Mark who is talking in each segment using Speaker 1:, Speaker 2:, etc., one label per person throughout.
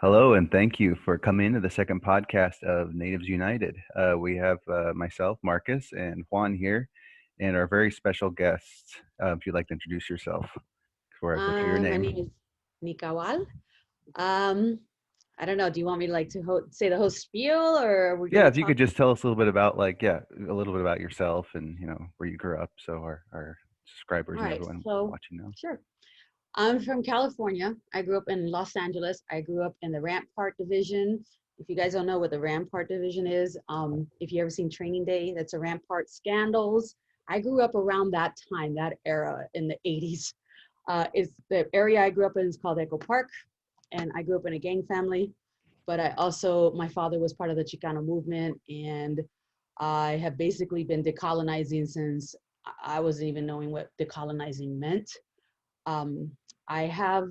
Speaker 1: Hello, and thank you for coming to the second podcast of Natives United. We have myself, Marcus, and Juan here, and our very special guest. If you'd like to introduce yourself before I butcher your
Speaker 2: My
Speaker 1: name.
Speaker 2: name is Nikawal. Um, I don't know. Do you want me to like to say the whole spiel, or are we
Speaker 1: Yeah,
Speaker 2: gonna
Speaker 1: if you
Speaker 2: talk?
Speaker 1: could just tell us a little bit about, a little bit about yourself and where you grew up, so our subscribers
Speaker 2: All
Speaker 1: and
Speaker 2: right.
Speaker 1: everyone
Speaker 2: So
Speaker 1: watching know.
Speaker 2: sure. I'm from California. I grew up in Los Angeles. I grew up in the Rampart Division. If you guys don't know what the Rampart Division is, if you ever seen Training Day, that's a Rampart scandals. I grew up around that time, that era in the 80s. Is the area I grew up in is called Echo Park, and I grew up in a gang family. But my father was part of the Chicano movement, and I have basically been decolonizing since I wasn't even knowing what decolonizing meant. Um, I have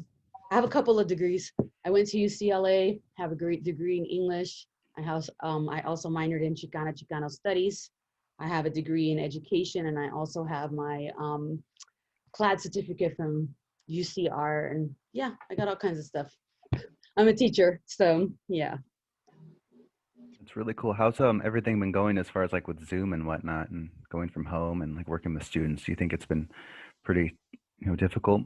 Speaker 2: I have a couple of degrees. I went to UCLA, have a great degree in English. I also minored in Chicano studies. I have a degree in education, and I also have my CLAD certificate from UCR. And yeah, I got all kinds of stuff. I'm a teacher, so yeah.
Speaker 1: It's really cool. How's everything been going as far as like with Zoom and whatnot, and going from home and like working with students? Do you think it's been pretty difficult?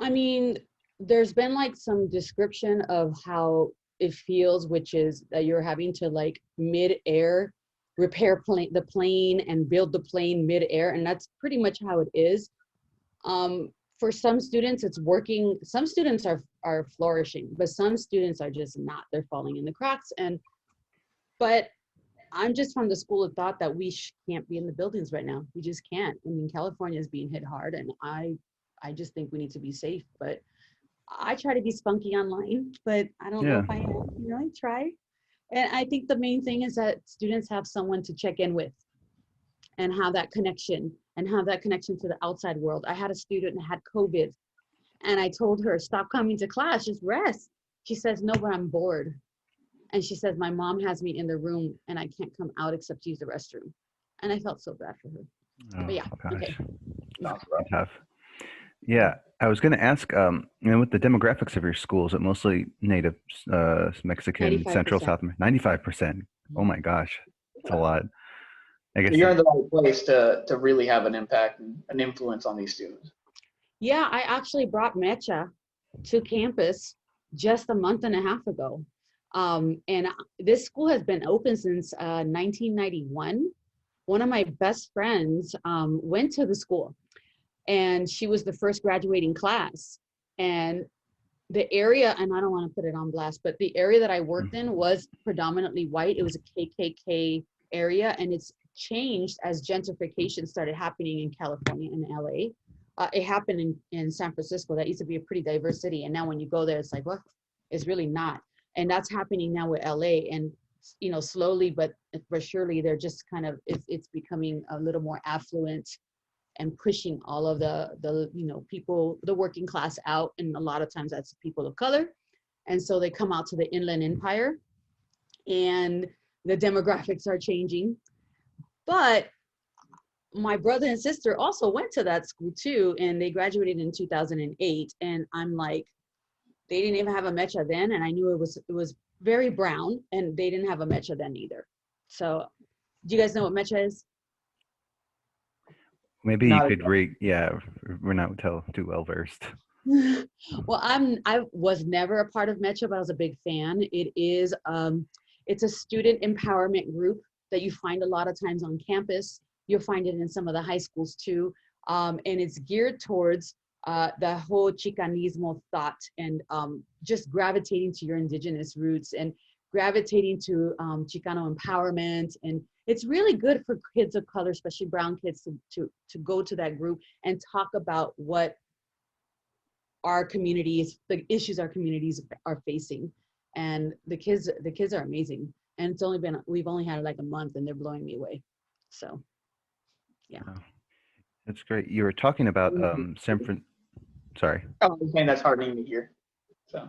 Speaker 2: I mean, there's been like some description of how it feels, which is that you're having to like mid-air the plane and build the plane mid-air, and that's pretty much how it is. For some students, it's working. Some students are flourishing, but some students are just not. They're falling in the cracks. But I'm just from the school of thought that we can't be in the buildings right now. We just can't. I mean, California is being hit hard, and I just think we need to be safe. But I try to be spunky online, but I don't know
Speaker 1: Yeah.
Speaker 2: if I am. I try. And I think the main thing is that students have someone to check in with and have that connection to the outside world. I had a student that had COVID, and I told her, stop coming to class, just rest. She says, no, but I'm bored. And she says, my mom has me in the room and I can't come out except to use the restroom. And I felt so bad for her. But
Speaker 1: Oh
Speaker 2: yeah,
Speaker 1: gosh,
Speaker 2: okay.
Speaker 3: Sounds
Speaker 1: pretty
Speaker 3: rough.
Speaker 1: tough. Yeah, I was going to ask, with the demographics of your schools, it mostly native, Mexican, Central,
Speaker 2: 95%.
Speaker 1: South, 95%. Oh my gosh, it's a
Speaker 3: Yeah.
Speaker 1: lot. I
Speaker 3: So
Speaker 1: guess
Speaker 3: you're
Speaker 1: that,
Speaker 3: in the right place to really have an impact and an influence on these students.
Speaker 2: Yeah, I actually brought Mecha to campus just a month and a half ago. And this school has been open since 1991. One of my best friends went to the school, and she was the first graduating class. And the area, and I don't want to put it on blast, but the area that I worked in was predominantly white. It was a KKK area, and it's changed as gentrification started happening in California and LA. It happened in San Francisco. That used to be a pretty diverse city, and now when you go there, it's like, what? It's really not. And that's happening now with LA. And slowly but surely, they're just kind of it's becoming a little more affluent and pushing all of the people, the working class out, and a lot of times that's people of color. And so they come out to the Inland Empire, and the demographics are changing. But my brother and sister also went to that school too, and they graduated in 2008. And I'm like, they didn't even have a mecha then, and I knew it was very brown, and they didn't have a mecha then either. So do you guys know what mecha is?
Speaker 1: maybe you
Speaker 3: Not
Speaker 1: could yeah, we're not too well versed.
Speaker 2: Well, I was never a part of Metro, but I was a big fan. It's a student empowerment group that you find a lot of times on campus. You'll find it in some of the high schools too, and it's geared towards the whole Chicanismo thought, and just gravitating to your indigenous roots and gravitating to Chicano empowerment. And it's really good for kids of color, especially brown kids, to go to that group and talk about what our communities, the issues our communities are facing. And the kids are amazing. And we've only had like a month, and they're blowing me away. So yeah.
Speaker 1: Oh, that's great. You were talking about sorry.
Speaker 3: Oh, I'm saying that's heartening to hear. So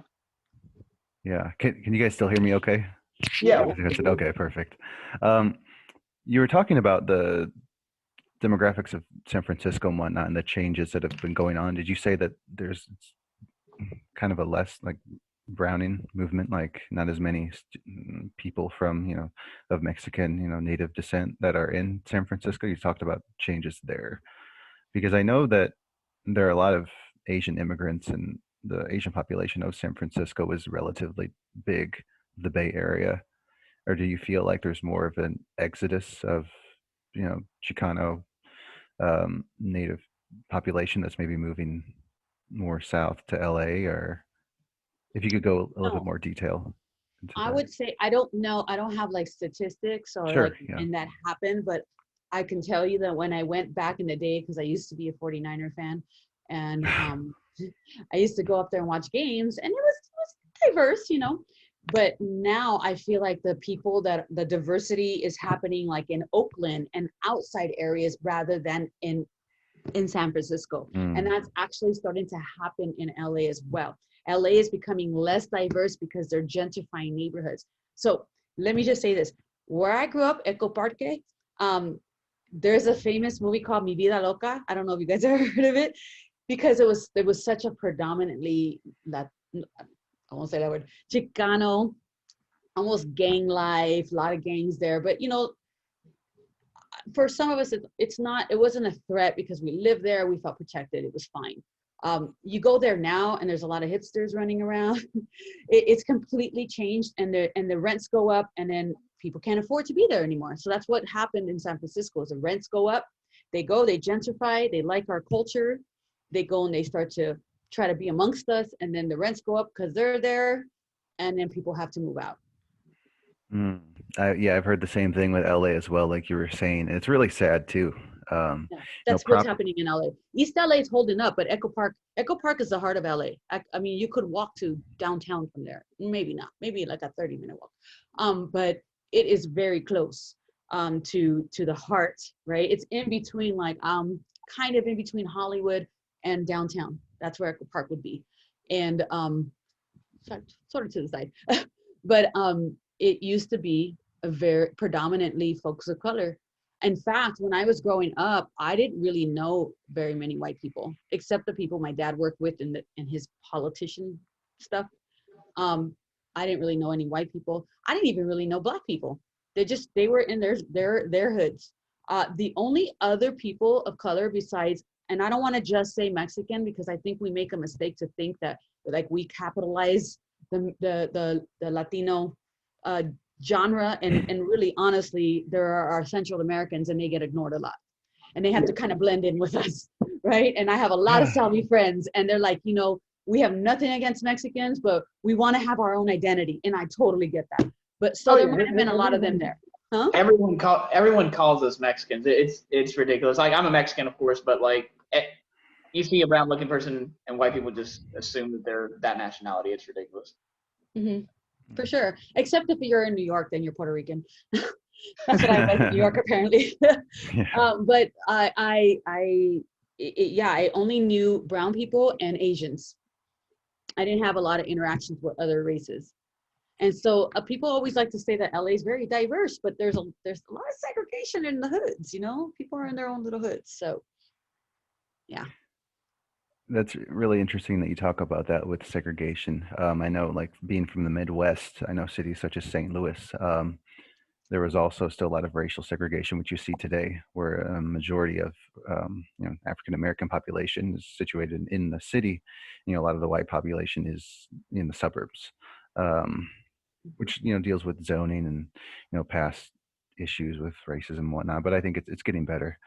Speaker 1: Yeah. Can you guys still hear me okay?
Speaker 3: yeah,
Speaker 2: Yeah.
Speaker 1: I said, okay, perfect. Um, you were talking about the demographics of San Francisco and whatnot and the changes that have been going on. Did you say that there's kind of a less like browning movement, like not as many people from, of Mexican, native descent that are in San Francisco. You talked about changes there because I know that there are a lot of Asian immigrants, and the Asian population of San Francisco is relatively big, the Bay Area. Or do you feel like there's more of an exodus of, Chicano native population that's maybe moving more south to LA? Or if you could go a little bit
Speaker 2: No,
Speaker 1: more detail into
Speaker 2: I
Speaker 1: that.
Speaker 2: would say I don't know. I don't have like statistics or
Speaker 1: Sure.
Speaker 2: like
Speaker 1: Yeah.
Speaker 2: when that happened, but I can tell you that when I went back in the day, because I used to be a 49er fan, and I used to go up there and watch games, and it was diverse, But now I feel like the diversity is happening like in Oakland and outside areas rather than in San Francisco. And
Speaker 1: Mm.
Speaker 2: that's actually starting to happen in LA as well. LA is becoming less diverse because they're gentrifying neighborhoods. So let me just say this. Where I grew up, Eco Parque, there's a famous movie called Mi Vida Loca. I don't know if you guys ever heard of it, because it was such a predominantly, I won't say that word, Chicano, almost gang life, a lot of gangs there. But for some of us, it wasn't a threat because we lived there, we felt protected, it was fine. You go there now and there's a lot of hipsters running around. It's completely changed, and the rents go up, and then people can't afford to be there anymore. So that's what happened in San Francisco. Is the rents go up, they gentrify, they like our culture, they go and they start to try to be amongst us, and then the rents go up because they're there, and then people have to move out.
Speaker 1: Mm. Yeah, I've heard the same thing with LA as well, like you were saying. And it's really sad too. Um,
Speaker 2: Yeah, that's what's
Speaker 1: prop.
Speaker 2: happening in LA. East LA is holding up, but Echo Park is the heart of LA. I mean, you could walk to downtown from there. Maybe not. Maybe like a 30-minute walk. But it is very close to the heart, right? It's in between, like kind of in between Hollywood and downtown. That's where Echo Park would be, and sort of to the side. But it used to be a very predominantly folks of color. In fact, when I was growing up, I didn't really know very many white people, except the people my dad worked with in his politician stuff. I didn't really know any white people. I didn't even really know black people. They were in their hoods. The only other people of color besides, and I don't want to just say Mexican, because I think we make a mistake to think that like we capitalize the Latino genre, and really honestly there are Central Americans, and they get ignored a lot, and they have to kind of blend in with us, right? And I have a lot of Salvi friends, and they're like, we have nothing against Mexicans, but we want to have our own identity, and I totally get that. But so there might have been a lot of them there. Huh?
Speaker 3: Everyone calls us Mexicans. It's ridiculous. Like, I'm a Mexican, of course, but like you see a brown looking person and white people just assume that they're that nationality. It's ridiculous.
Speaker 2: Mm-hmm. For sure. Except if you're in New York, then you're Puerto Rican. That's what I like in New York, apparently.
Speaker 1: Yeah.
Speaker 2: But I only knew brown people and Asians. I didn't have a lot of interactions with other races. And so people always like to say that LA is very diverse, but there's a lot of segregation in the hoods, People are in their own little hoods. So, yeah.
Speaker 1: That's really interesting that you talk about that with segregation. I know, like being from the Midwest, I know cities such as St. Louis, there was also still a lot of racial segregation, which you see today, where a majority of African American population is situated in the city. A lot of the white population is in the suburbs, which deals with zoning and past issues with racism and whatnot. But I think it's getting better.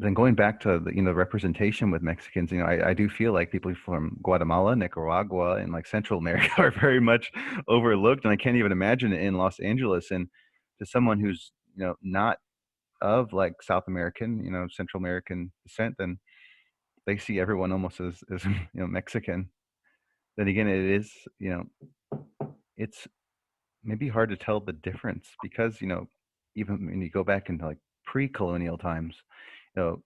Speaker 1: Then going back to the representation with Mexicans, I do feel like people from Guatemala, Nicaragua, and like Central America are very much overlooked, and I can't even imagine it in Los Angeles. And to someone who's not of like South American, Central American descent, then they see everyone almost as Mexican. Then again, it is it's maybe hard to tell the difference because even when you go back into like pre-colonial times, you know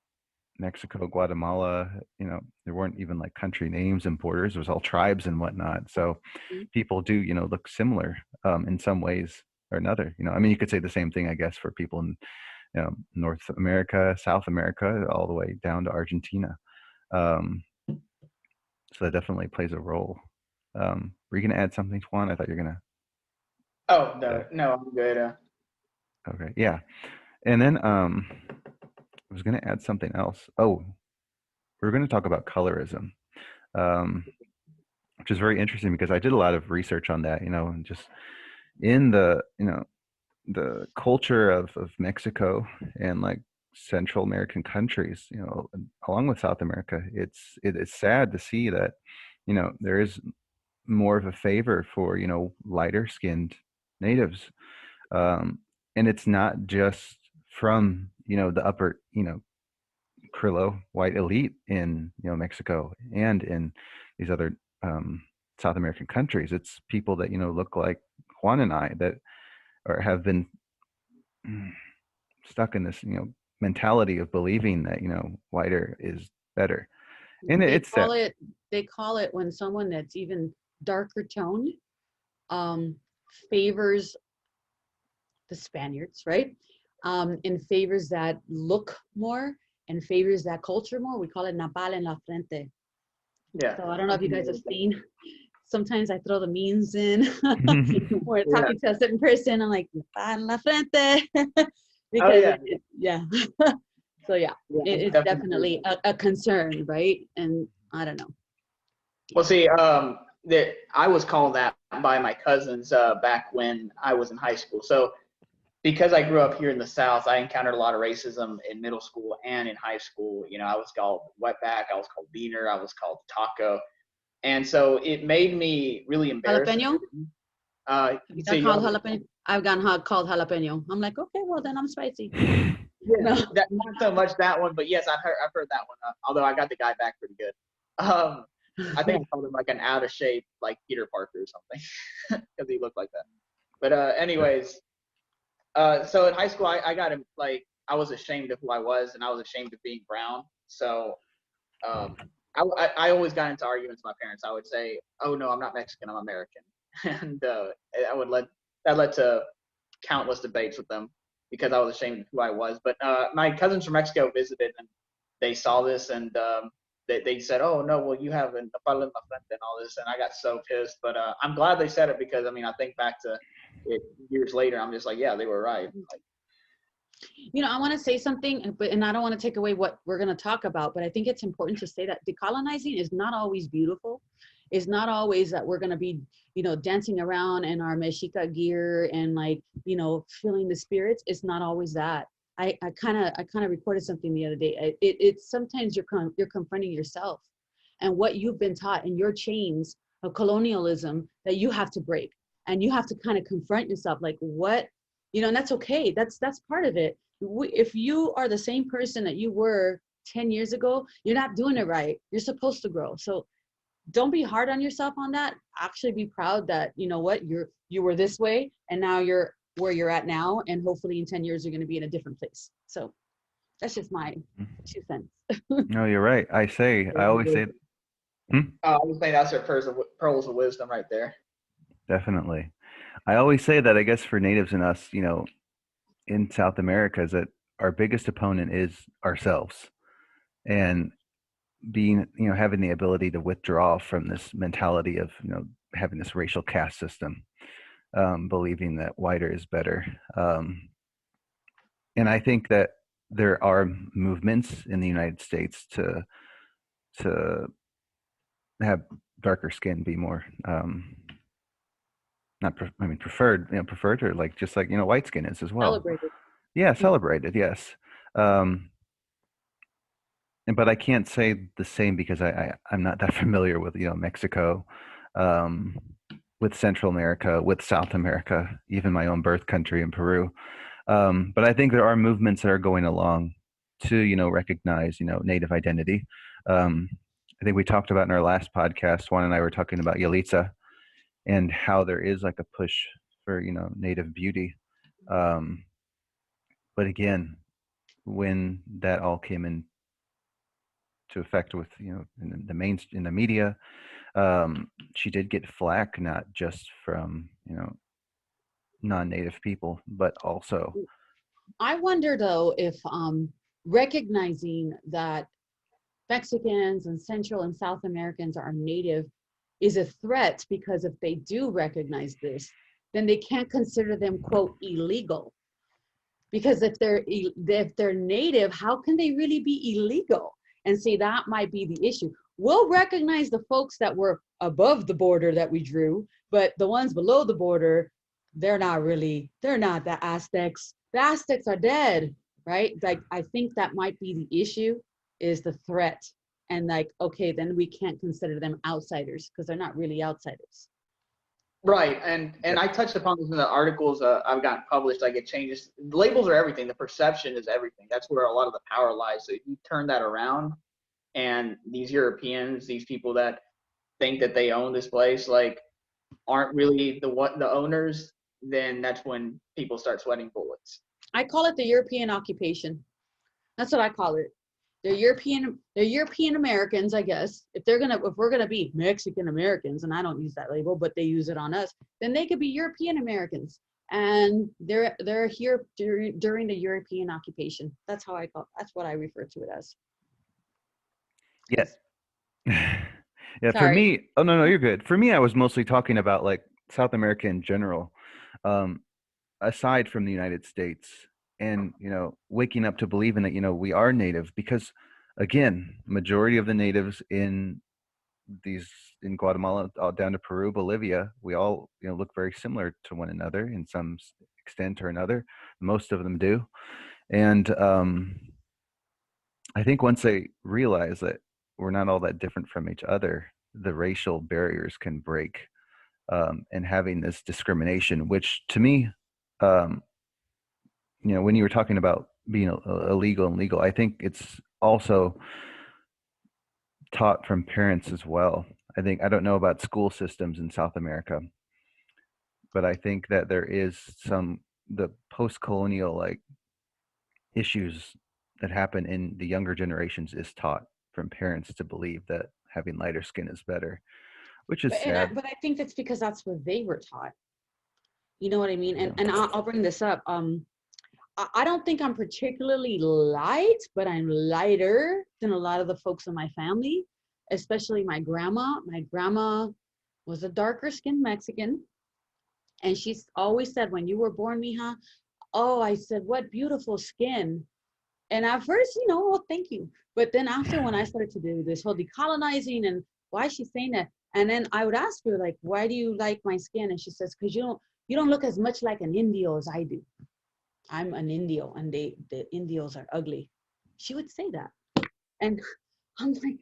Speaker 1: Mexico, Guatemala, there weren't even like country names and borders. It was all tribes and whatnot. So people do, look similar in some ways or another. I mean, you could say the same thing, I guess, for people in North America, South America, all the way down to Argentina. Um, So that definitely plays a role. Were you going to add something, Juan? I thought you were going
Speaker 3: Oh
Speaker 1: to.
Speaker 3: no, I'm good.
Speaker 1: Okay, yeah. And then I was going to add something else. Oh, we're going to talk about colorism, um, which is very interesting because I did a lot of research on that. And just in the culture of Mexico and like Central American countries, along with South America, it's sad to see that there is more of a favor for lighter skinned natives, and it's not just from the upper Criollo white elite in Mexico and in these other South American countries. It's people that look like Juan and I that have been stuck in this mentality of believing that whiter is better, and
Speaker 2: They
Speaker 1: it's sad.
Speaker 2: call it when someone that's even darker toned um, favors the Spaniards, right? And favors that look more and favors that culture more. We call it napal en la frente.
Speaker 3: Yeah.
Speaker 2: So I don't know if you guys have seen. Sometimes I throw the memes in or
Speaker 3: Yeah.
Speaker 2: talking to a certain person. I'm like, napal en la frente.
Speaker 3: Oh
Speaker 2: Because
Speaker 3: yeah.
Speaker 2: yeah. So yeah, it's definitely a concern, right? And I don't know.
Speaker 3: Well, see, that I was called that by my cousins back when I was in high school. So because I grew up here in the South, I encountered a lot of racism in middle school and in high school. I was called wetback, I was called beaner, I was called taco, and so it made me really embarrassed.
Speaker 2: Jalapeno?
Speaker 3: Uh,
Speaker 2: Have you
Speaker 3: so
Speaker 2: got called jalapeno? I've gotten called jalapeno. I'm like, okay, well then I'm spicy. No.
Speaker 3: that, not so much that one, but yes, I've heard that one. Although I got the guy back pretty good. I think I called him like an out of shape like Peter Parker or something because he looked like that. But anyways, so in high school I got him like I was ashamed of who I was and I was ashamed of being brown. So um, I always got into arguments with my parents. I would say, "Oh no, I'm not Mexican, I'm American," and that led to countless debates with them because I was ashamed of who I was. But my cousins from Mexico visited and they saw this and they said, "Oh no, well you have a nopal en la frente and all this," and I got so pissed. But I'm glad they said it because I mean I think back to it years later, I'm just like, yeah, they were right. Like,
Speaker 2: I want to say something, and I don't want to take away what we're going to talk about, but I think it's important to say that decolonizing is not always beautiful. It's not always that we're going to be, dancing around in our Mexica gear and like, feeling the spirits. It's not always that. I kind of recorded something the other day. It's sometimes you're confronting yourself and what you've been taught in your chains of colonialism that you have to break, and you have to kind of confront yourself, like what, and that's okay. That's part of it. If you are the same person that you were 10 years ago, you're not doing it right. You're supposed to grow. So don't be hard on yourself on that. Actually be proud that, what, you were this way and now you're where you're at now. And hopefully in 10 years, you're going to be in a different place. So that's just my 2 cents.
Speaker 1: No, you're right. I always say,
Speaker 3: I would say that's their pearls of wisdom right there.
Speaker 1: definitely. I always say that I guess for natives and us, in South America, is that our biggest opponent is ourselves, and being, having the ability to withdraw from this mentality of, having this racial caste system, believing that whiter is better. And I think that there are movements in the United States to have darker skin be more, not, I mean, preferred, preferred, or like, just like, white skin is as well.
Speaker 2: Celebrated.
Speaker 1: Yeah, celebrated, yes. Um, but I can't say the same because I'm not that familiar with Mexico, um, with Central America, with South America, even my own birth country in Peru. But I think there are movements that are going along to recognize Native identity. I think we talked about in our last podcast, Juan and I were talking about Yalitza and how there is like a push for Native beauty. But again, when that all came into effect with in the media, she did get flack, not just from non-native people, but also
Speaker 2: I wonder though if recognizing that Mexicans and Central and South Americans are native is a threat, because if they do recognize this, then they can't consider them, quote, illegal. Because if they're native, how can they really be illegal? And see, that might be the issue. We'll recognize the folks that were above the border that we drew, but the ones below the border, they're not the Aztecs. The Aztecs are dead, right? Like, I think that might be the issue, is the threat. And like, okay, then we can't consider them outsiders because they're not really outsiders.
Speaker 3: Right, and I touched upon this in the articles I've gotten published. Like, it changes. Labels are everything. The perception is everything. That's where a lot of the power lies. So if you turn that around, and these Europeans, these people that think that they own this place, like, aren't really the owners, then that's when people start sweating bullets.
Speaker 2: I call it the European occupation. That's what I call it. They're European Americans, I guess. If we're gonna be Mexican Americans, and I don't use that label, but they use it on us, then they could be European Americans, and they're here during the European occupation. That's what I refer to it as.
Speaker 1: Yes. Yeah,
Speaker 2: Sorry.
Speaker 1: for me, oh no, you're good. For me, I was mostly talking about like South America in general, aside from the United States, and waking up to believing that we are native, because again, majority of the natives in Guatemala, all down to Peru, Bolivia, we all look very similar to one another in some extent or another. Most of them do, and I think once they realize that we're not all that different from each other, the racial barriers can break, and having this discrimination, which to me, when you were talking about being illegal and legal, I think it's also taught from parents as well. I don't know about school systems in South America, but I think that there is the post-colonial like issues that happen in the younger generations is taught from parents to believe that having lighter skin is better, which is sad.
Speaker 2: But I think that's because that's what they were taught. You know what I mean?
Speaker 1: Yeah.
Speaker 2: And I'll bring this up. I don't think I'm particularly light, but I'm lighter than a lot of the folks in my family, especially my grandma. My grandma was a darker skinned Mexican. And she's always said, when you were born, mija, oh, I said, what beautiful skin. And at first, well, thank you. But then after, when I started to do this whole decolonizing, and why is she saying that? And then I would ask her, like, why do you like my skin? And she says, because you don't look as much like an Indio as I do. I'm an Indio, and the Indios are ugly. She would say that. And I'm like,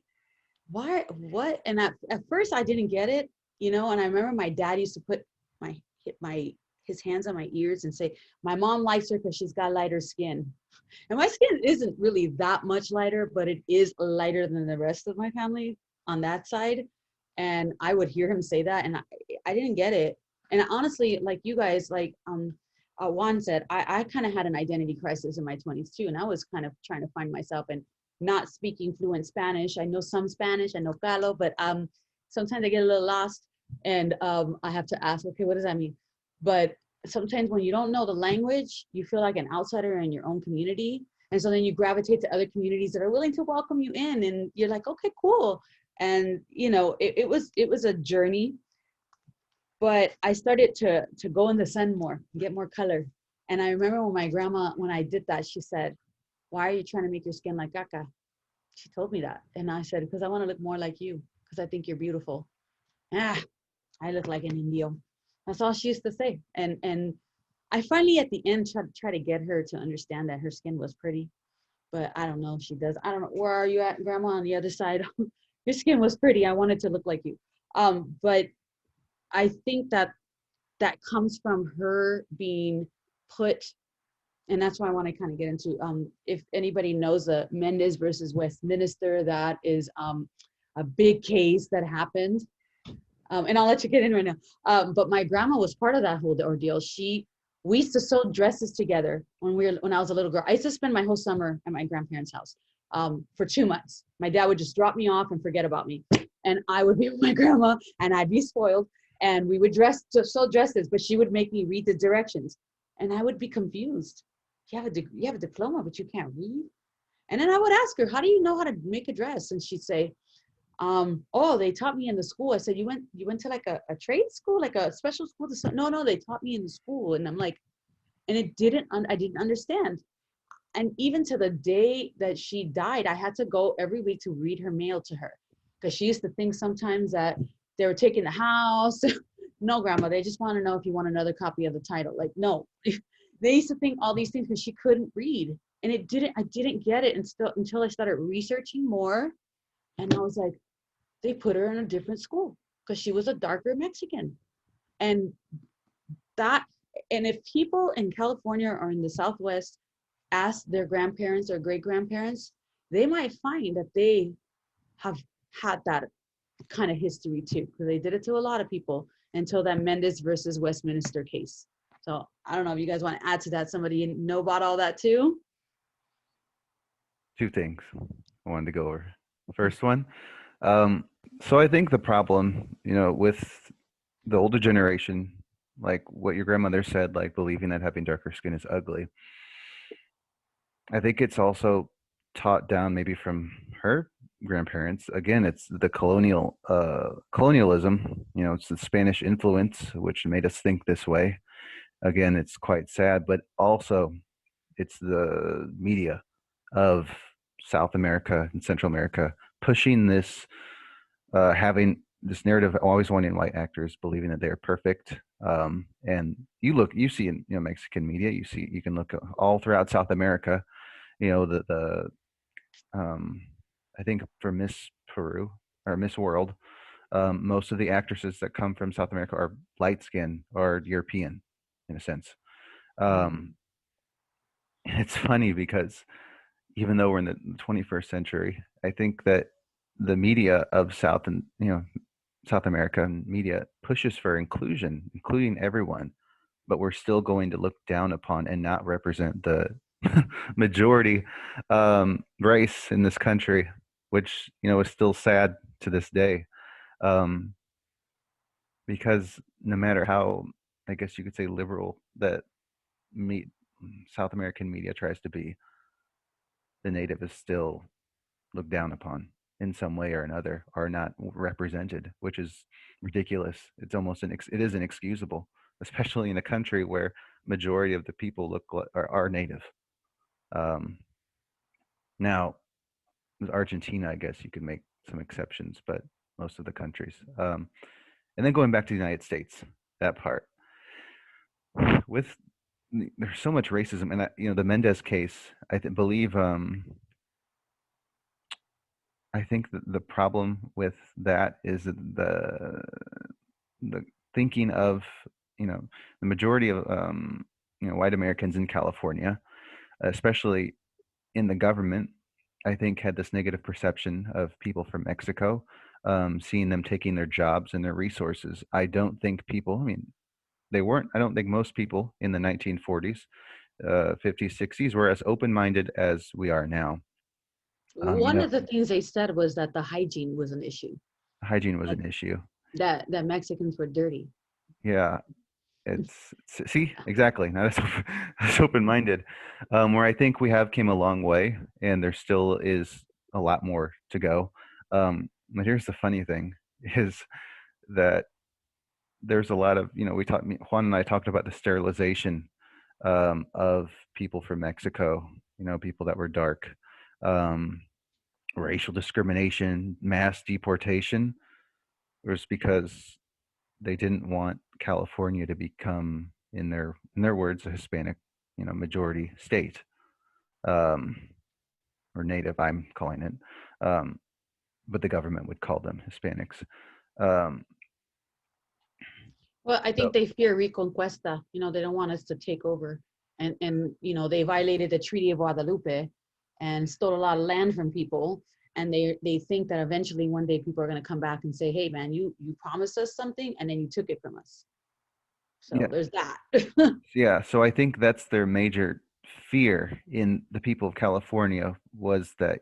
Speaker 2: why, what? And at first I didn't get it, and I remember my dad used to put his hands on my ears and say, my mom likes her because she's got lighter skin. And my skin isn't really that much lighter, but it is lighter than the rest of my family on that side. And I would hear him say that, and I didn't get it. And honestly, like you guys, like Juan said, I kind of had an identity crisis in my 20s too. And I was kind of trying to find myself and not speaking fluent Spanish. I know some Spanish, I know Calo, but sometimes I get a little lost, and I have to ask, okay, what does that mean? But sometimes when you don't know the language, you feel like an outsider in your own community. And so then you gravitate to other communities that are willing to welcome you in, and you're like, okay, cool. And it was a journey, but I started to go in the sun more, get more color. And I remember when my grandma, when I did that, she said, why are you trying to make your skin like caca? She told me that. And I said, because I want to look more like you, because I think you're beautiful. I look like an Indio. That's all she used to say. And I finally at the end try to get her to understand that her skin was pretty, but I don't know if she does. I don't know. Where are you at, Grandma? On the other side. Your skin was pretty. I wanted to look like you. But I think that comes from her being put, and that's why I want to kind of get into, if anybody knows the Mendez versus Westminster, that is a big case that happened. And I'll let you get in right now. But my grandma was part of that whole ordeal. We used to sew dresses together when I was a little girl. I used to spend my whole summer at my grandparents' house for 2 months. My dad would just drop me off and forget about me. And I would be with my grandma, and I'd be spoiled. And we would sew dresses, but she would make me read the directions. And I would be confused. You have a diploma, but you can't read? And then I would ask her, how do you know how to make a dress? And she'd say, oh, they taught me in the school. I said, you went to like a trade school, like a special school? No, they taught me in the school. And I'm like, and I didn't understand. And even to the day that she died, I had to go every week to read her mail to her, because she used to think sometimes that they were taking the house. No, grandma, they just want to know if you want another copy of the title. Like, no. They used to think all these things because she couldn't read. And I didn't get it until I started researching more. And I was like, they put her in a different school because she was a darker Mexican. And that, and if people in California or in the Southwest ask their grandparents or great grandparents, they might find that they have had that kind of history too, because they did it to a lot of people until that Mendez versus Westminster case. So I don't know if you guys want to add to that. Somebody know about all that too?
Speaker 1: Two things I wanted to go over. First one, so I think the problem, with the older generation, like what your grandmother said, like believing that having darker skin is ugly. I think it's also taught down maybe from her grandparents. Again, it's the colonialism. It's the Spanish influence which made us think this way. Again, it's quite sad, but also it's the media of South America and Central America pushing this, having this narrative, always wanting white actors, believing that they're perfect. And you see in Mexican media, you can look all throughout South America. The I think for Miss Peru or Miss World, most of the actresses that come from South America are light skinned or European, in a sense. Um, it's funny because even though we're in the 21st century, I think that the media of South American media pushes for inclusion, including everyone, but we're still going to look down upon and not represent the majority race in this country, which is still sad to this day, um, because no matter how, I guess you could say, liberal that me South American media tries to be, the native is still looked down upon in some way or another, are not represented, which is ridiculous. It's almost it is inexcusable, especially in a country where majority of the people are native. Um, Now, with Argentina, I guess you could make some exceptions, but most of the countries. And then going back to the United States, that part with there's so much racism, and the Mendez case. Believe I think that the problem with that is that the thinking of the majority of white Americans in California, especially in the government, I think had this negative perception of people from Mexico, seeing them taking their jobs and their resources. I don't think people. I mean, they weren't. I don't think most people in the 1940s, 50s, 60s were as open-minded as we are now.
Speaker 2: One of the things they said was that the hygiene was an issue.
Speaker 1: Hygiene was an issue.
Speaker 2: That Mexicans were dirty.
Speaker 1: Yeah, see exactly. Now that's open-minded. Where I think we have came a long way, and there still is a lot more to go. But here's the funny thing: is that there's a lot of Juan and I talked about the sterilization of people from Mexico. People that were dark. Racial discrimination, mass deportation, was because they didn't want California to become, in their words, a Hispanic, majority state, um, or native. I'm calling it, but the government would call them Hispanics. Um,
Speaker 2: Well, I
Speaker 1: so
Speaker 2: think they fear reconquista. They don't want us to take over. And they violated the Treaty of Guadalupe and stole a lot of land from people. And they think that eventually one day people are going to come back and say, hey, man, you promised us something and then you took it from us. So
Speaker 1: yeah,
Speaker 2: there's that.
Speaker 1: yeah. So I think that's their major fear in the people of California, was that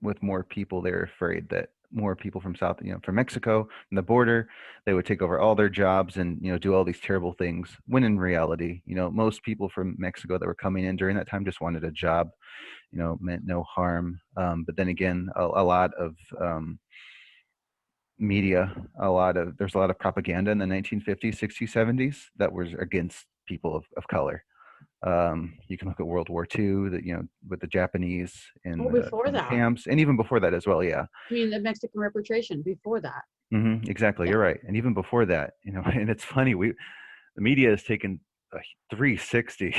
Speaker 1: with more people, they're afraid that more people from South, from Mexico, from the border. They would take over all their jobs and, do all these terrible things. When in reality, most people from Mexico that were coming in during that time just wanted a job, meant no harm. But then again, a lot of media, there's a lot of propaganda in the 1950s, 60s, 70s that was against people of color. You can look at World War II, that with the Japanese
Speaker 2: Oh,
Speaker 1: in
Speaker 2: before
Speaker 1: the
Speaker 2: that.
Speaker 1: camps, and even before that as well. Yeah,
Speaker 2: I mean, the Mexican repatriation before that.
Speaker 1: exactly.
Speaker 2: Yeah.
Speaker 1: You're right. And even before that, and it's funny, the media has taken a 360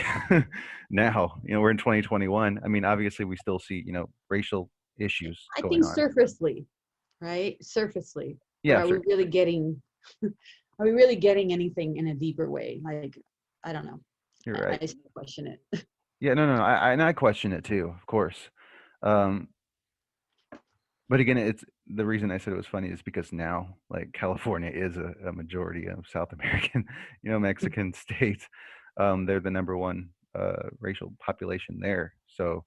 Speaker 1: now. We're in 2021. I mean, obviously, we still see racial issues
Speaker 2: I
Speaker 1: going
Speaker 2: think
Speaker 1: on.
Speaker 2: surfacely, right? Surfacely. But
Speaker 1: Yeah,
Speaker 2: are we really getting anything in a deeper way? Like, I don't know.
Speaker 1: you're right.
Speaker 2: I still question it.
Speaker 1: Yeah, no. I question it too, of course. Um, But again, it's the reason I said it was funny is because now, like California is a majority of South American, Mexican states. They're the number one racial population there. So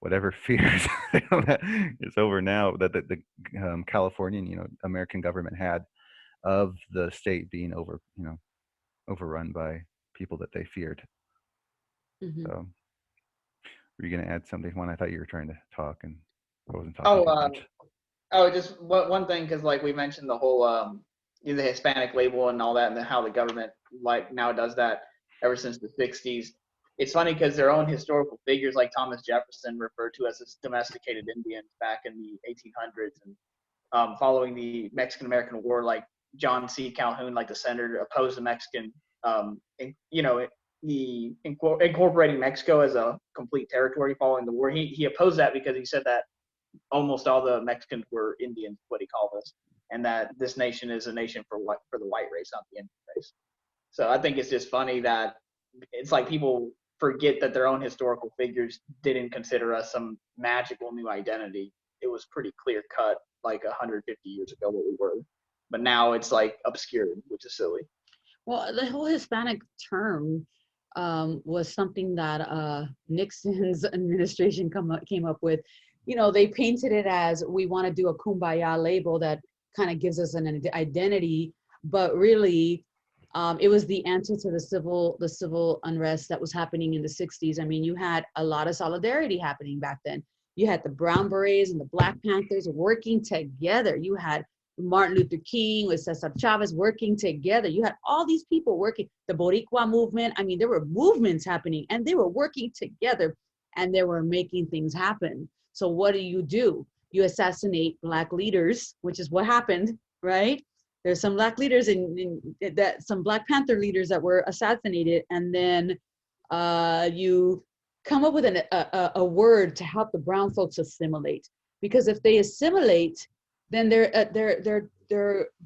Speaker 1: whatever fears that is over now that the Californian, American government had of the state being overrun by people that they feared.
Speaker 2: Mm-hmm.
Speaker 1: So were you going to add something, Juan? I thought you were trying to talk and I wasn't talking
Speaker 3: Oh,
Speaker 1: too much.
Speaker 3: just one thing, because like we mentioned the whole the Hispanic label and all that, and then how the government like now does that ever since the 60s. It's funny because their own historical figures like Thomas Jefferson referred to as domesticated Indians back in the 1800s, and following the Mexican American War, like John C. Calhoun, like the senator, opposed the Mexican, he incorporating Mexico as a complete territory following the war. He opposed that because he said that almost all the Mexicans were Indians, what he called us, and that this nation is a nation for the white race, not the Indian race. So I think it's just funny that it's like people forget that their own historical figures didn't consider us some magical new identity. It was pretty clear cut like 150 years ago what we were, but now it's like obscured, which is silly.
Speaker 2: Well, the whole Hispanic term was something that Nixon's administration came up with. They painted it as we want to do a kumbaya label that kind of gives us an identity, but really it was the answer to the civil unrest that was happening in the 60s. I mean, you had a lot of solidarity happening back then. You had the Brown Berets and the Black Panthers working together. You had Martin Luther King with Cesar Chavez working together. You had all these people working, the Boricua movement. I mean, there were movements happening and they were working together and they were making things happen. So what do? You assassinate Black leaders, which is what happened, right? There's some Black leaders and that some Black Panther leaders that were assassinated, and then you come up with a word to help the brown folks assimilate. Because if they assimilate, then they're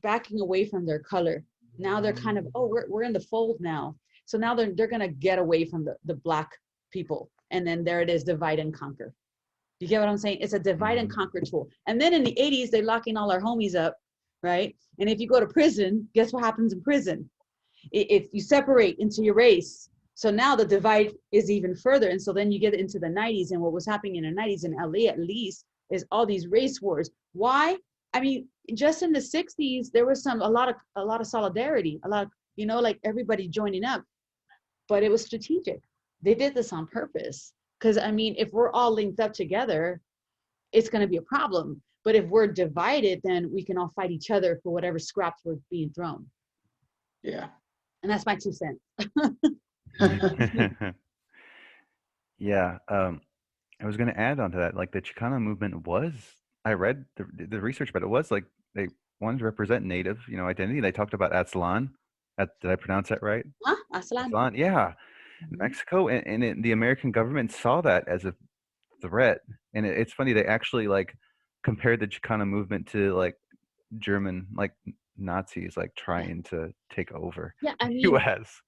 Speaker 2: backing away from their color. Now they're kind of, oh, we're in the fold now. So now they're gonna get away from the Black people, and then there it is, divide and conquer. You get what I'm saying? It's a divide and conquer tool. And then in the 80s, they're locking all our homies up, right? And if you go to prison, guess what happens in prison? If you separate into your race, so now the divide is even further. And so then you get into the 90s, and what was happening in the 90s in LA at least is all these race wars. Why? I mean, just in the 60s, there was a lot of solidarity, a lot of, like everybody joining up, but it was strategic. They did this on purpose. Because I mean, if we're all linked up together, it's going to be a problem. But if we're divided, then we can all fight each other for whatever scraps were being thrown.
Speaker 3: Yeah.
Speaker 2: And that's my 2 cents.
Speaker 1: Yeah. I was going to add on to that, like the Chicano movement was, I read the research, but it was like they wanted to represent Native, identity. They talked about Aztlan. Did I pronounce that right?
Speaker 2: Huh? Aslan.
Speaker 1: Aztlan, yeah.
Speaker 2: Mhm.
Speaker 1: Mexico and the American government saw that as a threat. And it's funny, they actually like compared the Chicano movement to like German, like Nazis, like trying to take over
Speaker 2: Yeah, I
Speaker 1: the
Speaker 2: mean,
Speaker 1: U.S.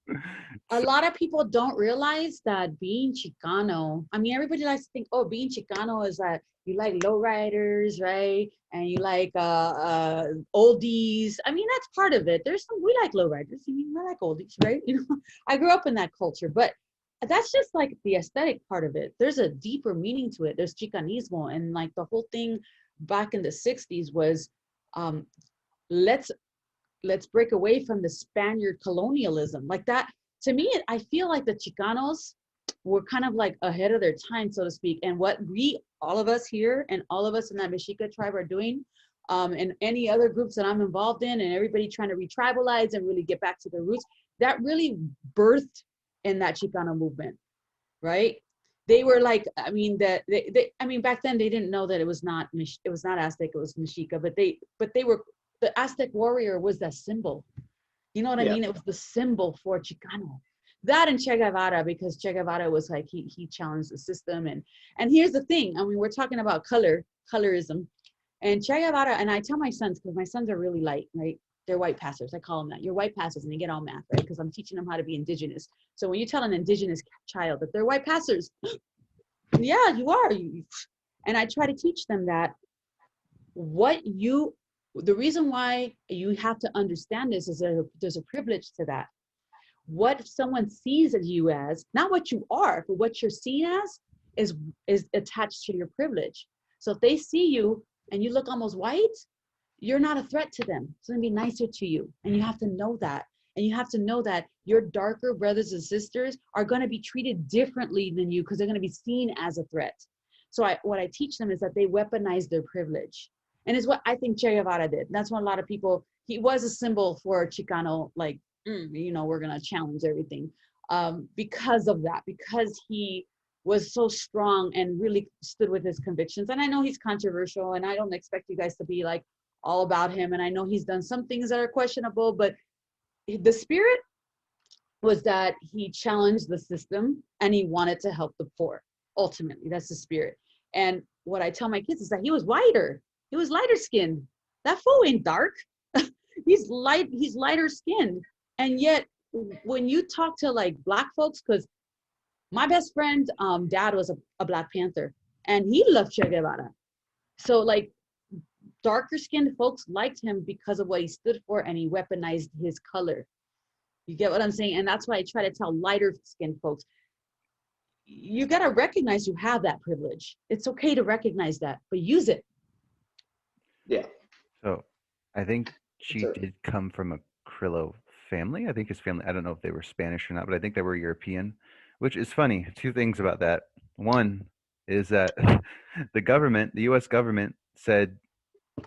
Speaker 2: a
Speaker 1: So,
Speaker 2: lot of people don't realize that being Chicano, I mean, everybody likes to think, oh, being Chicano is that you like lowriders, right? And you like oldies. I mean, that's part of it. We like lowriders. I mean, I like oldies, right? I grew up in that culture, but that's just like the aesthetic part of it. There's a deeper meaning to it. There's Chicanismo and like the whole thing back in the 60s was, let's break away from the Spaniard colonialism. Like that, to me, I feel like the Chicanos were kind of like ahead of their time, so to speak. And what all of us here and all of us in that Mexica tribe are doing, and any other groups that I'm involved in, and everybody trying to retribalize and really get back to their roots, that really birthed in that Chicano movement, right? They were like, I mean, I mean, back then they didn't know that it was not Aztec, it was Mexica, but they were, the Aztec warrior was that symbol. You know what I mean? It was the symbol for Chicano. That and Che Guevara, because Che Guevara was like, he challenged the system. And here's the thing, I mean, we're talking about colorism. And Che Guevara, and I tell my sons, because my sons are really light, right? They're white pastors. I call them that. You're white pastors, and they get all mad, right? Because I'm teaching them how to be indigenous. So when you tell an indigenous child that they're white pastors, yeah, you are. And I try to teach them that the reason why you have to understand this is there's a privilege to that. What someone sees you as, not what you are, but what you're seen as, is attached to your privilege. So if they see you and you look almost white, you're not a threat to them. It's going to be nicer to you. And you have to know that. And you have to know that your darker brothers and sisters are going to be treated differently than you because they're going to be seen as a threat. So what I teach them is that they weaponize their privilege. And it's what I think Che Guevara did. That's what a lot of people, he was a symbol for Chicano, like, we're going to challenge everything because of that, because he was so strong and really stood with his convictions. And I know he's controversial, and I don't expect you guys to be like all about him. And I know he's done some things that are questionable, but the spirit was that he challenged the system and he wanted to help the poor. Ultimately, that's the spirit. And what I tell my kids is that he was whiter. He was lighter skinned. That fool ain't dark. He's lighter skinned. And yet when you talk to like Black folks, because my best friend, dad was a Black Panther, and he loved Che Guevara. So like darker skinned folks liked him because of what he stood for, and he weaponized his color. You get what I'm saying? And that's why I try to tell lighter skinned folks, you got to recognize you have that privilege. It's okay to recognize that, but use it.
Speaker 3: Yeah.
Speaker 1: So I think she did come from a Criollo family. I think his family, I don't know if they were Spanish or not, but I think they were European, which is funny. Two things about that. One is that the US government said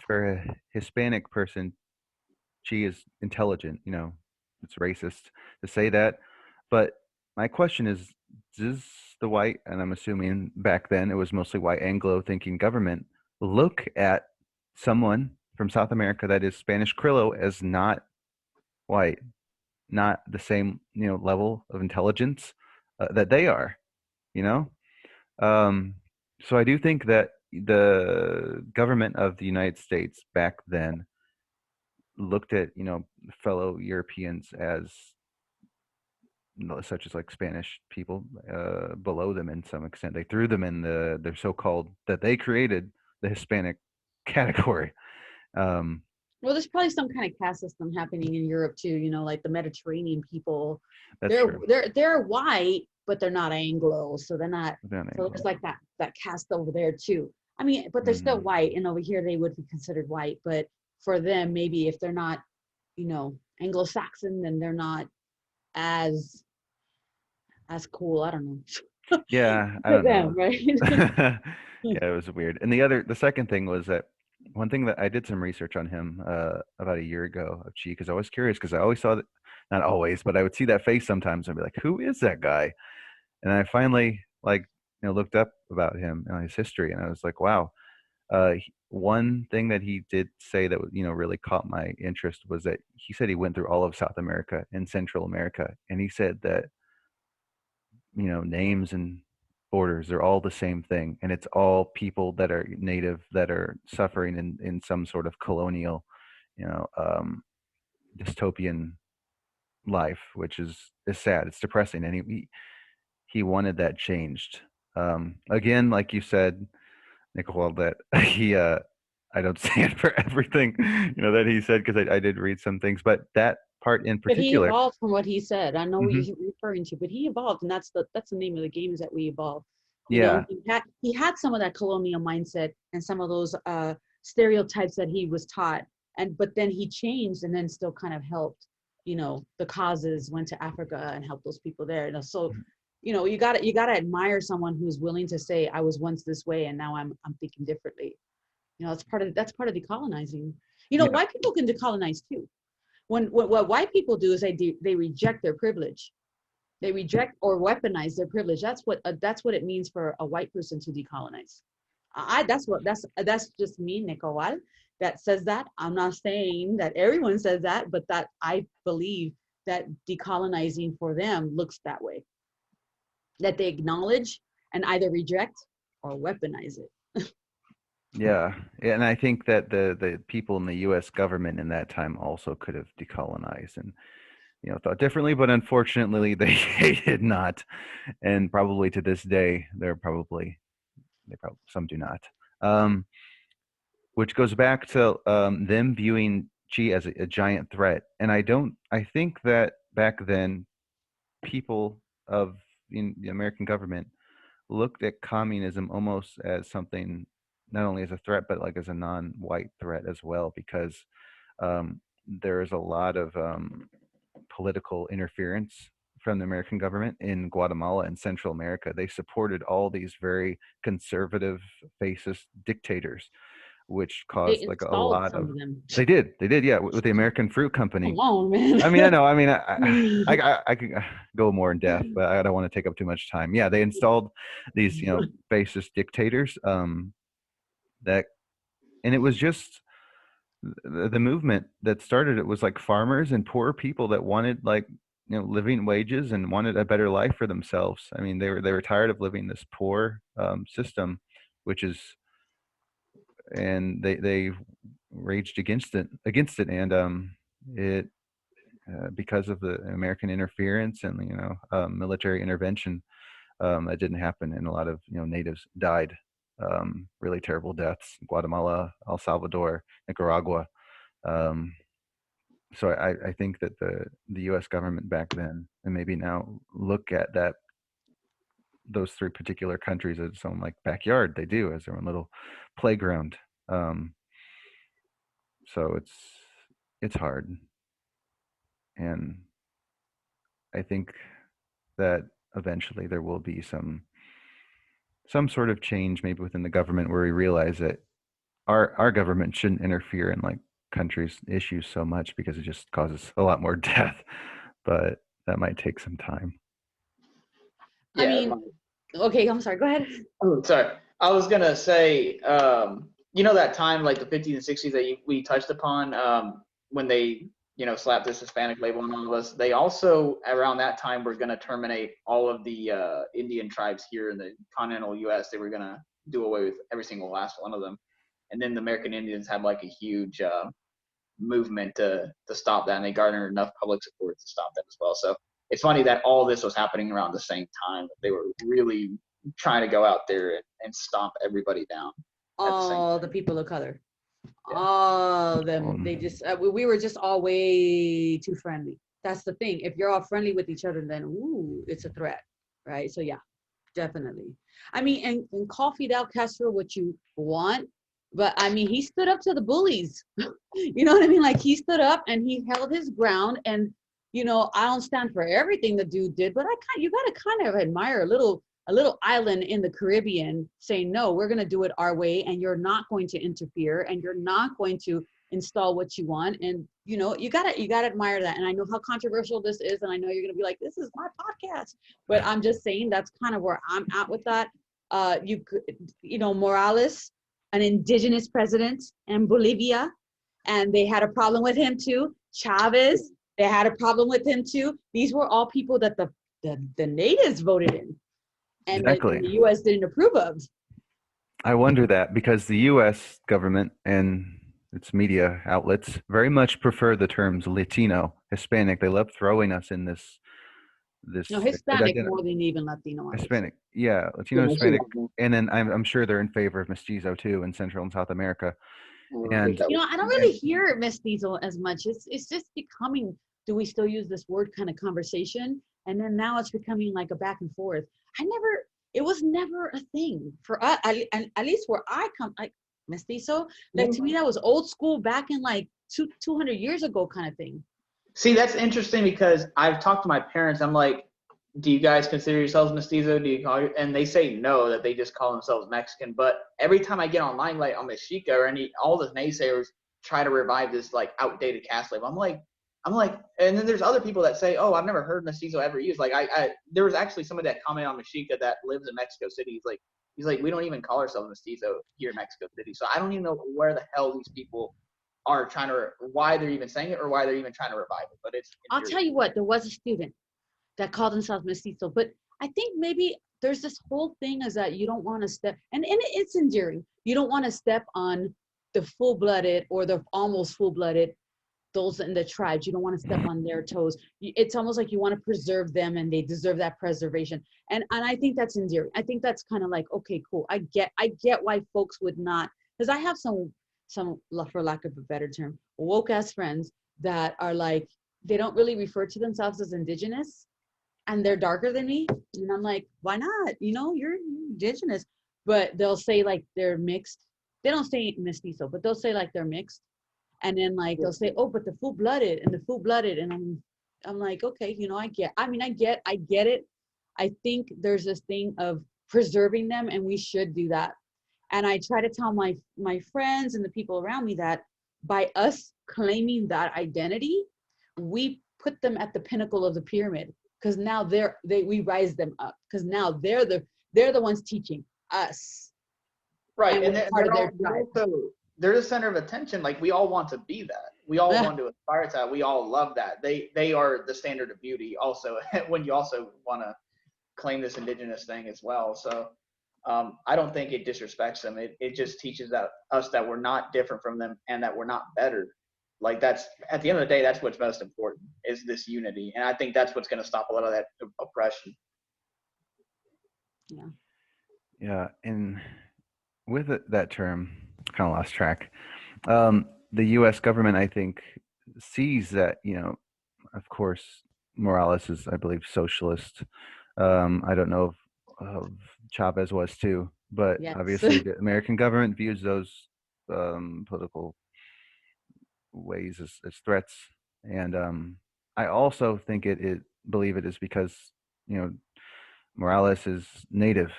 Speaker 1: for a Hispanic person, she is intelligent. It's racist to say that. But my question is, does the white, and I'm assuming back then it was mostly white Anglo thinking government, look at someone from South America that is Spanish Criollo as not white, not the same level of intelligence that they are, you know? So I do think that the government of the United States back then looked at fellow Europeans as such as like Spanish people below them in some extent. They threw them in their so-called, that they created, the Hispanic category.
Speaker 2: Well, there's probably some kind of caste system happening in Europe too. Like the Mediterranean people,
Speaker 1: That's true.
Speaker 2: they're white, but they're not Anglo, so they're not. So there's like that caste over there too. I mean, but they're still white, and over here they would be considered white. But for them, maybe if they're not, Anglo-Saxon, then they're not as cool. I don't know.
Speaker 1: Yeah, I don't know.
Speaker 2: Right?
Speaker 1: Yeah, it was weird. And the second thing was that one thing that I did some research on him about a year ago of Chi, because I was curious, because I always saw that, not always, but I would see that face sometimes and be like, who is that guy? And I finally looked up about him and his history, and I was like, wow. One thing that he did say that really caught my interest was that he said he went through all of South America and Central America, and he said that names and borders are all the same thing, and it's all people that are native that are suffering in some sort of colonial dystopian life, which is sad. It's depressing, and he wanted that changed. Again, like you said, Nicole, that he I don't stand for everything that he said, because I did read some things, but that part in
Speaker 2: But he
Speaker 1: particular.
Speaker 2: evolved from what he said. I know what you're referring to, but he evolved, and that's the name of the game, is that we evolve. You know, he had some of that colonial mindset and some of those stereotypes that he was taught. But then he changed and then still kind of helped, the causes, went to Africa and helped those people there. So, you gotta admire someone who's willing to say, I was once this way and now I'm thinking differently. That's part of decolonizing.
Speaker 1: Yeah.
Speaker 2: White people can decolonize too. What white people do is they reject their privilege. They reject or weaponize their privilege. That's what it means for a white person to decolonize. That's just me, Nicole, that says that. I'm not saying that everyone says that, but that I believe that decolonizing for them looks that way. That they acknowledge and either reject or weaponize it.
Speaker 1: Yeah, and I think that the people in the U.S. government in that time also could have decolonized and thought differently, but unfortunately they did not, and probably to this day some do not. Which goes back to them viewing Chi as a giant threat, and I think that back then people in the American government looked at communism almost as something, not only as a threat, but like as a non-white threat as well, because there is a lot of political interference from the American government in Guatemala and Central America. They supported all these very conservative, fascist dictators, which
Speaker 2: They
Speaker 1: caused like a
Speaker 2: installed
Speaker 1: lot
Speaker 2: some
Speaker 1: of.
Speaker 2: of them.
Speaker 1: They did, yeah, with the American Fruit Company.
Speaker 2: Come on, man.
Speaker 1: I mean, I know. I mean, I could go more in depth, but I don't want to take up too much time. Yeah, they installed these, fascist dictators. That, and it was just the movement that started it was like farmers and poor people that wanted like living wages and wanted a better life for themselves. I mean, they were tired of living this poor system, which is, and they raged against it, and it. Because of the American interference and military intervention, that didn't happen, and a lot of natives died, really terrible deaths. Guatemala, El Salvador, Nicaragua. So I think that the U.S. government back then, and maybe now, look at those three particular countries as its own like backyard. They do, as their own little playground. So it's hard, and I think that eventually there will be some sort of change maybe within the government where we realize that our government shouldn't interfere in like countries' issues so much, because it just causes a lot more death. But that might take some time.
Speaker 2: I mean, okay, I'm sorry, go ahead.
Speaker 3: Oh, sorry. I was gonna say, that time, like the 50s and 60s that we touched upon, when they, slapped this Hispanic label on all of us. They also, around that time, were gonna terminate all of the Indian tribes here in the continental U.S. They were gonna do away with every single last one of them. And then the American Indians had like a huge movement to stop that, and they garnered enough public support to stop that as well. So it's funny that all this was happening around the same time. They were really trying to go out there and stomp everybody down.
Speaker 2: All the people of color, all of them. They just we were just all way too friendly. That's the thing. If you're all friendly with each other, then it's a threat, right? So yeah, definitely. I mean, and call Fidel Castro what you want, but I mean, he stood up to the bullies. You know what I mean? Like, he stood up and he held his ground. And I don't stand for everything the dude did, but you got to kind of admire a little island in the Caribbean saying, no, we're going to do it our way, and you're not going to interfere, and you're not going to install what you want. And you gotta admire that. And I know how controversial this is, and I know you're gonna be like, this is my podcast, but I'm just saying that's kind of where I'm at with that. Morales, an indigenous president in Bolivia, and they had a problem with him too. Chavez, they had a problem with him too. These were all people that the natives voted in, and
Speaker 1: Exactly.
Speaker 2: the U.S. didn't approve of.
Speaker 1: I wonder that, because the U.S. government and its media outlets very much prefer the terms Latino, Hispanic. They love throwing us in this.
Speaker 2: No, Hispanic more than even Latino.
Speaker 1: Hispanic, yeah, Latino, Hispanic, and then I'm sure they're in favor of mestizo too in Central and South America. And
Speaker 2: I don't really hear mestizo as much. It's just becoming, do we still use this word kind of conversation? And then now it's becoming like a back and forth. It was never a thing for us, at least where I come. Like, mestizo. Like to me, that was old school back in like 200 years ago kind of thing.
Speaker 3: See, that's interesting because I've talked to my parents. I'm like, do you guys consider yourselves mestizo? Do you call you? And they say no, that they just call themselves Mexican. But every time I get online, like on Mexica or all the naysayers try to revive this like outdated caste label. I'm like, and then there's other people that say, oh, I've never heard mestizo ever used. Like there was actually somebody that commented on Mexica that lives in Mexico City. He's like, we don't even call ourselves mestizo here in Mexico City. So I don't even know where the hell these people are trying to, why they're even saying it or why they're even trying to revive it. But
Speaker 2: I'll tell you what, there was a student that called themselves mestizo, but I think maybe there's this whole thing is that you don't want to step, and it's endearing. You don't want to step on the full-blooded or the almost full-blooded, those in the tribes. You don't want to step on their toes. It's almost like you want to preserve them and they deserve that preservation. And I think that's endearing. I think that's kind of like, okay, cool. I get why folks would not, because I have some, for lack of a better term, woke ass friends that are like, they don't really refer to themselves as indigenous and they're darker than me. And I'm like, why not? You know, you're indigenous. But they'll say like they're mixed. They don't say mestizo, but they'll say like they're mixed. And then like they'll say, oh, but the full-blooded and the full-blooded. And I'm like, okay, you know, I get it. I think there's this thing of preserving them and we should do that. And I try to tell my friends and the people around me that by us claiming that identity, we put them at the pinnacle of the pyramid, because now we rise them up, because now they're the ones teaching us.
Speaker 3: Right, and they're the center of attention. Like we all want to be that. We all want to aspire to that. We all love that. They are the standard of beauty. Also, when you also want to claim this indigenous thing as well. So I don't think it disrespects them. It just teaches us that we're not different from them and that we're not better. Like that's, at the end of the day, that's what's most important, is this unity. And I think that's what's going to stop a lot of that oppression.
Speaker 2: Yeah.
Speaker 1: Yeah, and with that term, kind of lost track. The U.S. government, I think, sees that, you know, of course, Morales is, I believe, socialist. I don't know if Chavez was too, but
Speaker 2: Yes.
Speaker 1: obviously the American government views those political ways as threats. And I also think believe it is because, you know, Morales is native.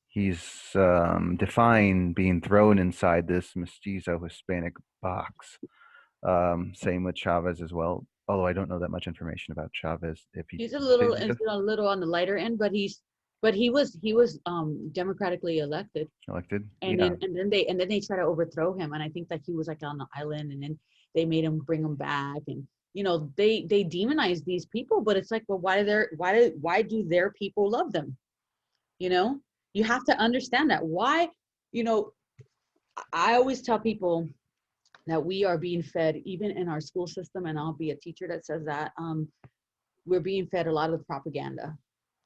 Speaker 1: He's defying being thrown inside this mestizo Hispanic box. Same with Chavez as well. Although I don't know that much information about Chavez. If
Speaker 2: He's a little on the lighter end, but he was democratically elected. And
Speaker 1: yeah.
Speaker 2: then they try to overthrow him, and I think that he was like on the island, and then they made him bring him back, and you know they demonize these people, but it's like, well, why do their people love them? You know, you have to understand that. Why, you know, I always tell people that we are being fed, even in our school system, and I'll be a teacher that says that, we're being fed a lot of the propaganda.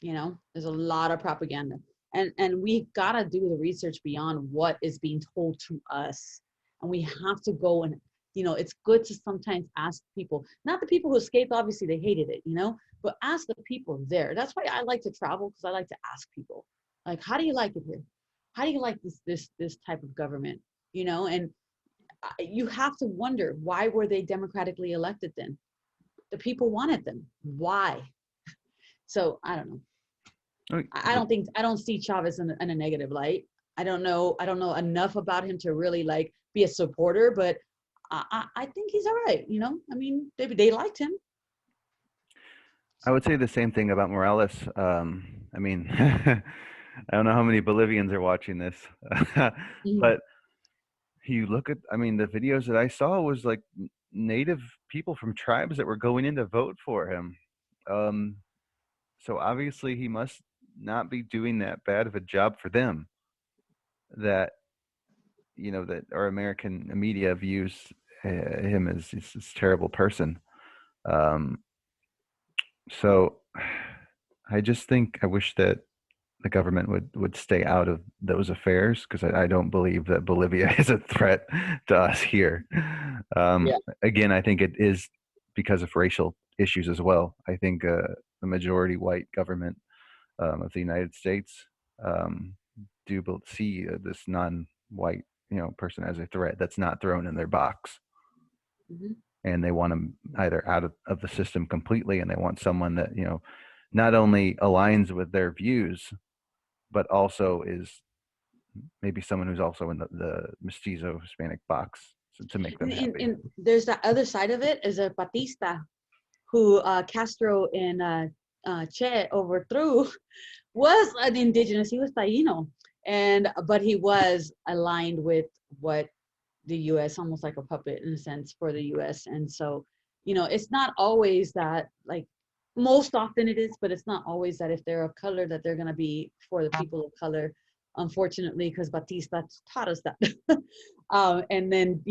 Speaker 2: You know, there's a lot of propaganda, and we gotta do the research beyond what is being told to us, and we have to go and, you know, it's good to sometimes ask people, not the people who escaped, obviously they hated it, you know, but ask the people there. That's why I like to travel, because I like to ask people, like, how do you like it here? How do you like this type of government? You know, and you have to wonder, why were they democratically elected then? The people wanted them. Why? So I don't know. I don't see Chavez in a negative light. I don't know enough about him to really like be a supporter, but I think he's all right. You know, I mean, they liked him.
Speaker 1: I would say the same thing about Morales. I mean, I don't know how many Bolivians are watching this, but you look at, I mean, the videos that I saw was like native people from tribes that were going in to vote for him. So obviously he must not be doing that bad of a job for them, that, you know, that our American media views him as this terrible person. So I just think I wish that the government would stay out of those affairs, because I don't believe that Bolivia is a threat to us here. Again, I think it is because of racial issues as well. I think the majority white government of the United States do see this non-white person as a threat that's not thrown in their box.
Speaker 2: Mhm.
Speaker 1: And they want them either out of the system completely, and they want someone that not only aligns with their views, but also is maybe someone who's also in the mestizo Hispanic box, to make them happy.
Speaker 2: And there's that other side of it, is a Batista, who Castro and Che overthrew, was an indigenous. He was Taino, but he was aligned with what the U.S., almost like a puppet in a sense for the U.S. And so, it's not always that, like, most often it is, but it's not always that if they're of color that they're going to be for the people of color, unfortunately, because Batista taught us that. And then,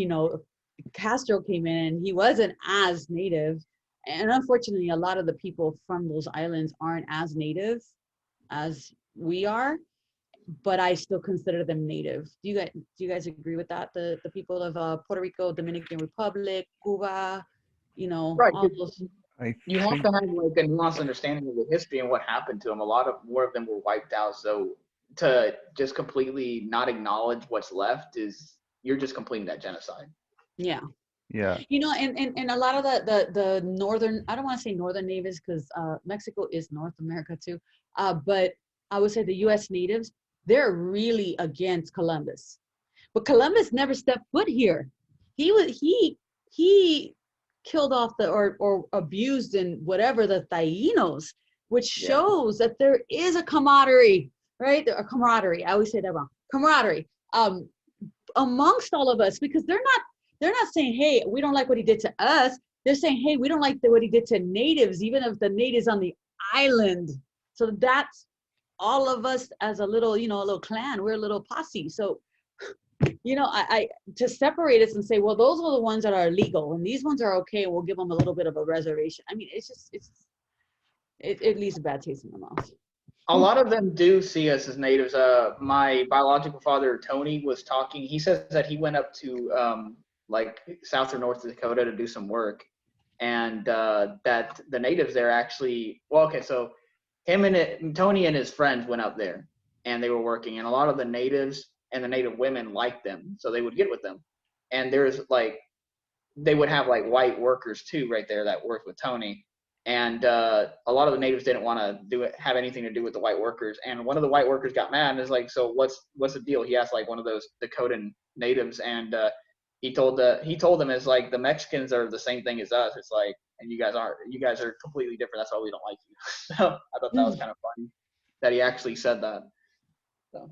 Speaker 2: Castro came in and he wasn't as native. And unfortunately, a lot of the people from those islands aren't as native as we are, but I still consider them native. Do you guys agree with that? The people of Puerto Rico, Dominican Republic, Cuba,
Speaker 3: Right.
Speaker 2: all those.
Speaker 3: You have to have like a nuanced understanding of the history and what happened to them. A lot of more of them were wiped out. So to just completely not acknowledge what's left you're just completing that genocide.
Speaker 2: Yeah.
Speaker 1: Yeah.
Speaker 2: And a lot of the northern, I don't want to say northern natives, because Mexico is North America too. But I would say the U.S. natives, they're really against Columbus. But Columbus never stepped foot here. He killed off or abused and whatever the Tainos, which shows that there is a camaraderie, right? A camaraderie. I always say that wrong. Camaraderie amongst all of us, because they're not saying, hey, we don't like what he did to us. They're saying, hey, we don't like what he did to natives, even if the natives on the island. So that's all of us as a little clan. We're a little posse. So I to separate us and say, well, those are the ones that are legal and these ones are okay, and we'll give them a little bit of a reservation. I mean, it leaves a bad taste in the mouth.
Speaker 3: A lot of them do see us as natives. My biological father, Tony, was talking. He says that he went up to like South or North Dakota to do some work, and that the natives there actually, so Tony and his friends went up there and they were working, and a lot of the natives and the native women liked them, so they would get with them. And there's like, they would have like white workers too right there that worked with Tony. And a lot of the natives didn't want to have anything to do with the white workers. And one of the white workers got mad and is like, so what's the deal? He asked like one of those Dakotan natives, and he told them, it's like, the Mexicans are the same thing as us. It's like, and you guys are completely different. That's why we don't like you. So I thought that was kind of funny that he actually said that. So.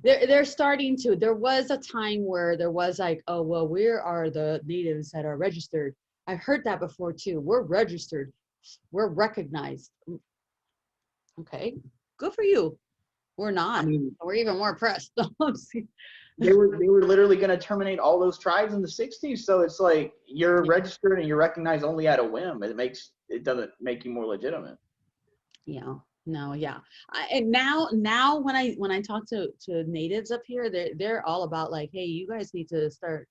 Speaker 2: They're starting to. There was a time where there was like, oh, well, we are the natives that are registered. I've heard that before too. We're registered. We're recognized. Okay, good for you. We're not. I mean, we're even more oppressed.
Speaker 3: They were literally going to terminate all those tribes in the 60s. So it's like, you're registered and you're recognized only at a whim. It doesn't make you more legitimate.
Speaker 2: Yeah. No, yeah. And now when I talk to natives up here, they're all about like, hey, you guys need to start,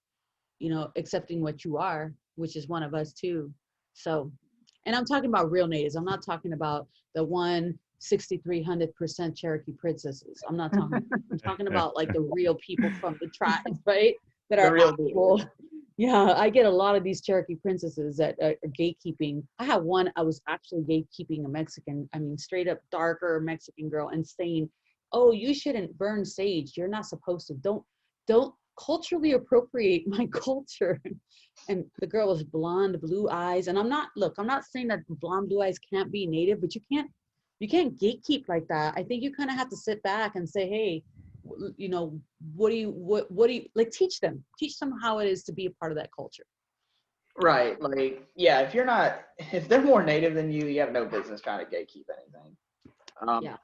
Speaker 2: accepting what you are, which is one of us too. So, and I'm talking about real natives. I'm not talking about the 6,300% Cherokee princesses. I'm not talking. I'm talking about like the real people from the tribes, right? That are real people. Yeah, I get a lot of these Cherokee princesses that are gatekeeping. I have one, I was actually gatekeeping a Mexican, straight up darker Mexican girl, and saying, oh, you shouldn't burn sage. You're not supposed to. Don't culturally appropriate my culture. And the girl was blonde, blue eyes. And I'm not saying that blonde, blue eyes can't be native, but you can't gatekeep like that. I think you kind of have to sit back and say, hey, what do you like, teach them how it is to be a part of that culture.
Speaker 3: Right. Like, yeah, if they're more native than you have no business trying to gatekeep anything.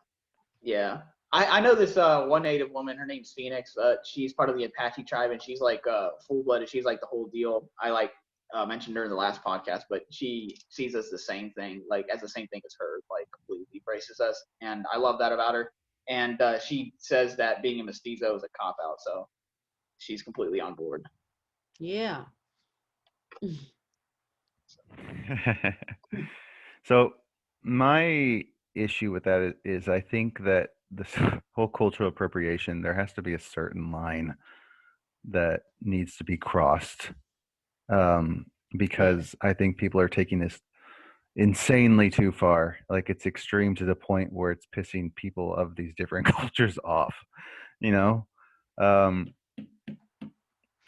Speaker 3: Yeah. I know this one native woman, her name's Phoenix. She's part of the Apache tribe, and she's like full-blooded. She's like the whole deal. I mentioned her in the last podcast, but she sees us the same thing, like as the same thing as her, like completely embraces us. And I love that about her. And she says that being a mestizo is a cop-out, so she's completely on board.
Speaker 2: Yeah.
Speaker 1: So my issue with that is I think that this whole cultural appropriation, there has to be a certain line that needs to be crossed, because I think people are taking this insanely too far. Like, it's extreme to the point where it's pissing people of these different cultures off, you know? Um,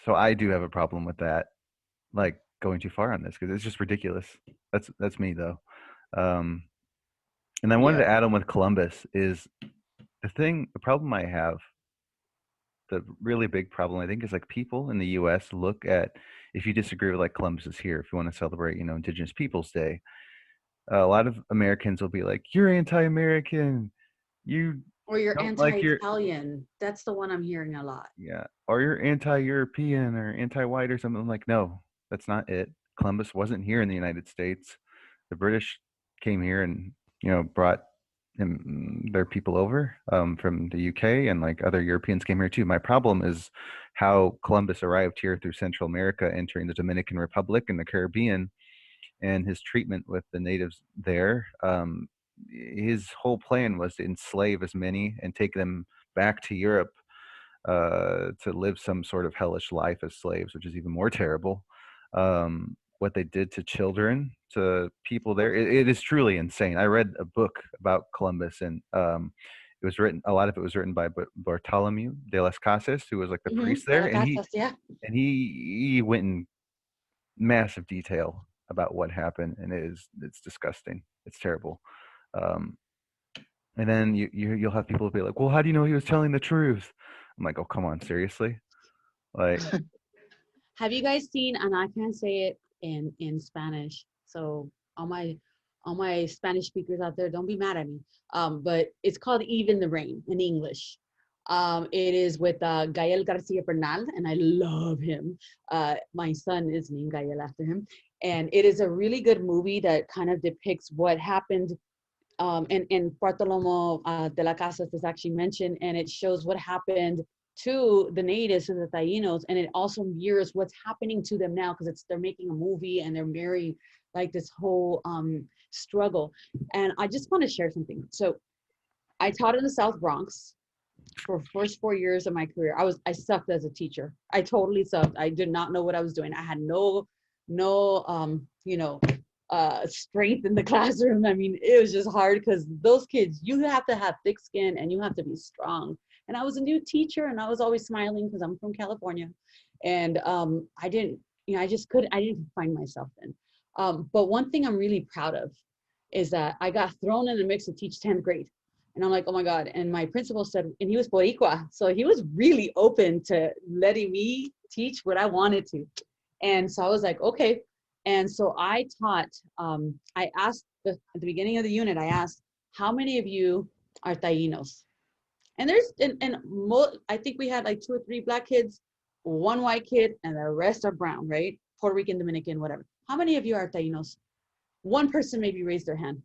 Speaker 1: so I do have a problem with that, like going too far on this, because it's just ridiculous. That's me though. Um, and I wanted
Speaker 2: Yeah.
Speaker 1: to add on with Columbus is the problem I have, the really big problem I think is like people in the US look at, if you disagree with like Columbus is here, if you want to celebrate, Indigenous Peoples Day, a lot of Americans will be like, you're anti-American, you
Speaker 2: Or you're
Speaker 1: don't like your,
Speaker 2: anti-Italian. That's the one I'm hearing a lot.
Speaker 1: yeah, or you're anti-European or anti-white or something. I'm like, no, that's not it. Columbus wasn't here in the United States. The British came here and, brought their people over, from the UK, and like other Europeans came here too. My problem is how Columbus arrived here through Central America, entering the Dominican Republic and the Caribbean, and his treatment with the natives there. His whole plan was to enslave as many and take them back to Europe, to live some sort of hellish life as slaves, which is even more terrible. What they did to children, to people there, it is truly insane. I read a book about Columbus, and a lot of it was written by Bartholomew de las Casas, who was like the
Speaker 2: Mm-hmm.
Speaker 1: priest
Speaker 2: De
Speaker 1: there,
Speaker 2: la
Speaker 1: and he
Speaker 2: Casas, yeah.
Speaker 1: and he went in massive detail about what happened, and it's disgusting. It's terrible. Um, and then you'll have people be like, well, how do you know he was telling the truth? I'm like, oh, come on, seriously? Like,
Speaker 2: Have you guys seen, and I can't say it in Spanish, so all my Spanish speakers out there, don't be mad at me. But it's called Even the Rain in English. It is with Gael Garcia Bernal, and I love him. My son is named Gael after him, and it is a really good movie that kind of depicts what happened. And Bartolomé de la Casas is actually mentioned, and it shows what happened to the natives and the Tainos, and it also mirrors what's happening to them now, because they're making a movie and they're marrying, like this whole struggle. And I just want to share something. So I taught in the South Bronx for first 4 years of my career. I sucked as a teacher. I totally sucked. I did not know what I was doing. I had no strength in the classroom. I mean, it was just hard, because those kids, you have to have thick skin and you have to be strong. And I was a new teacher, and I was always smiling because I'm from California. And I didn't, I didn't find myself then. But one thing I'm really proud of is that I got thrown in the mix to teach 10th grade. And I'm like, oh my God. And my principal said, and he was Boricua, so he was really open to letting me teach what I wanted to. And so I was like, okay. And so I taught, I asked at the beginning of the unit, I asked, how many of you are Tainos? And I think we had like 2 or 3 black kids, 1 white kid, and the rest are brown, right? Puerto Rican, Dominican, whatever. How many of you are Tainos? 1 person maybe raised their hand.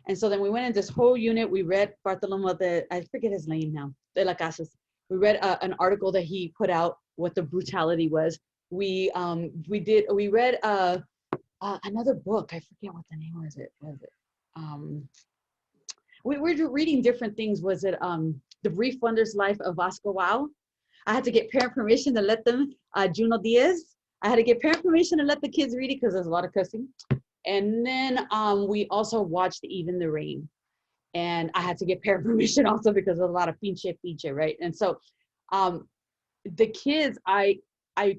Speaker 2: And so then we went in this whole unit. We read Bartolomé I forget his name now, de la Casas. We read an article that he put out, what the brutality was. We read another book. I forget what the name was. We were reading different things. Was it The Brief Wondrous Life of Oscar Wilde? I had to get parent permission to let them, Juno Diaz. I had to get parent permission to let the kids read it because there's a lot of cussing. And then we also watched Even the Rain. And I had to get parent permission also because there's a lot of pinche, right? And so the kids, I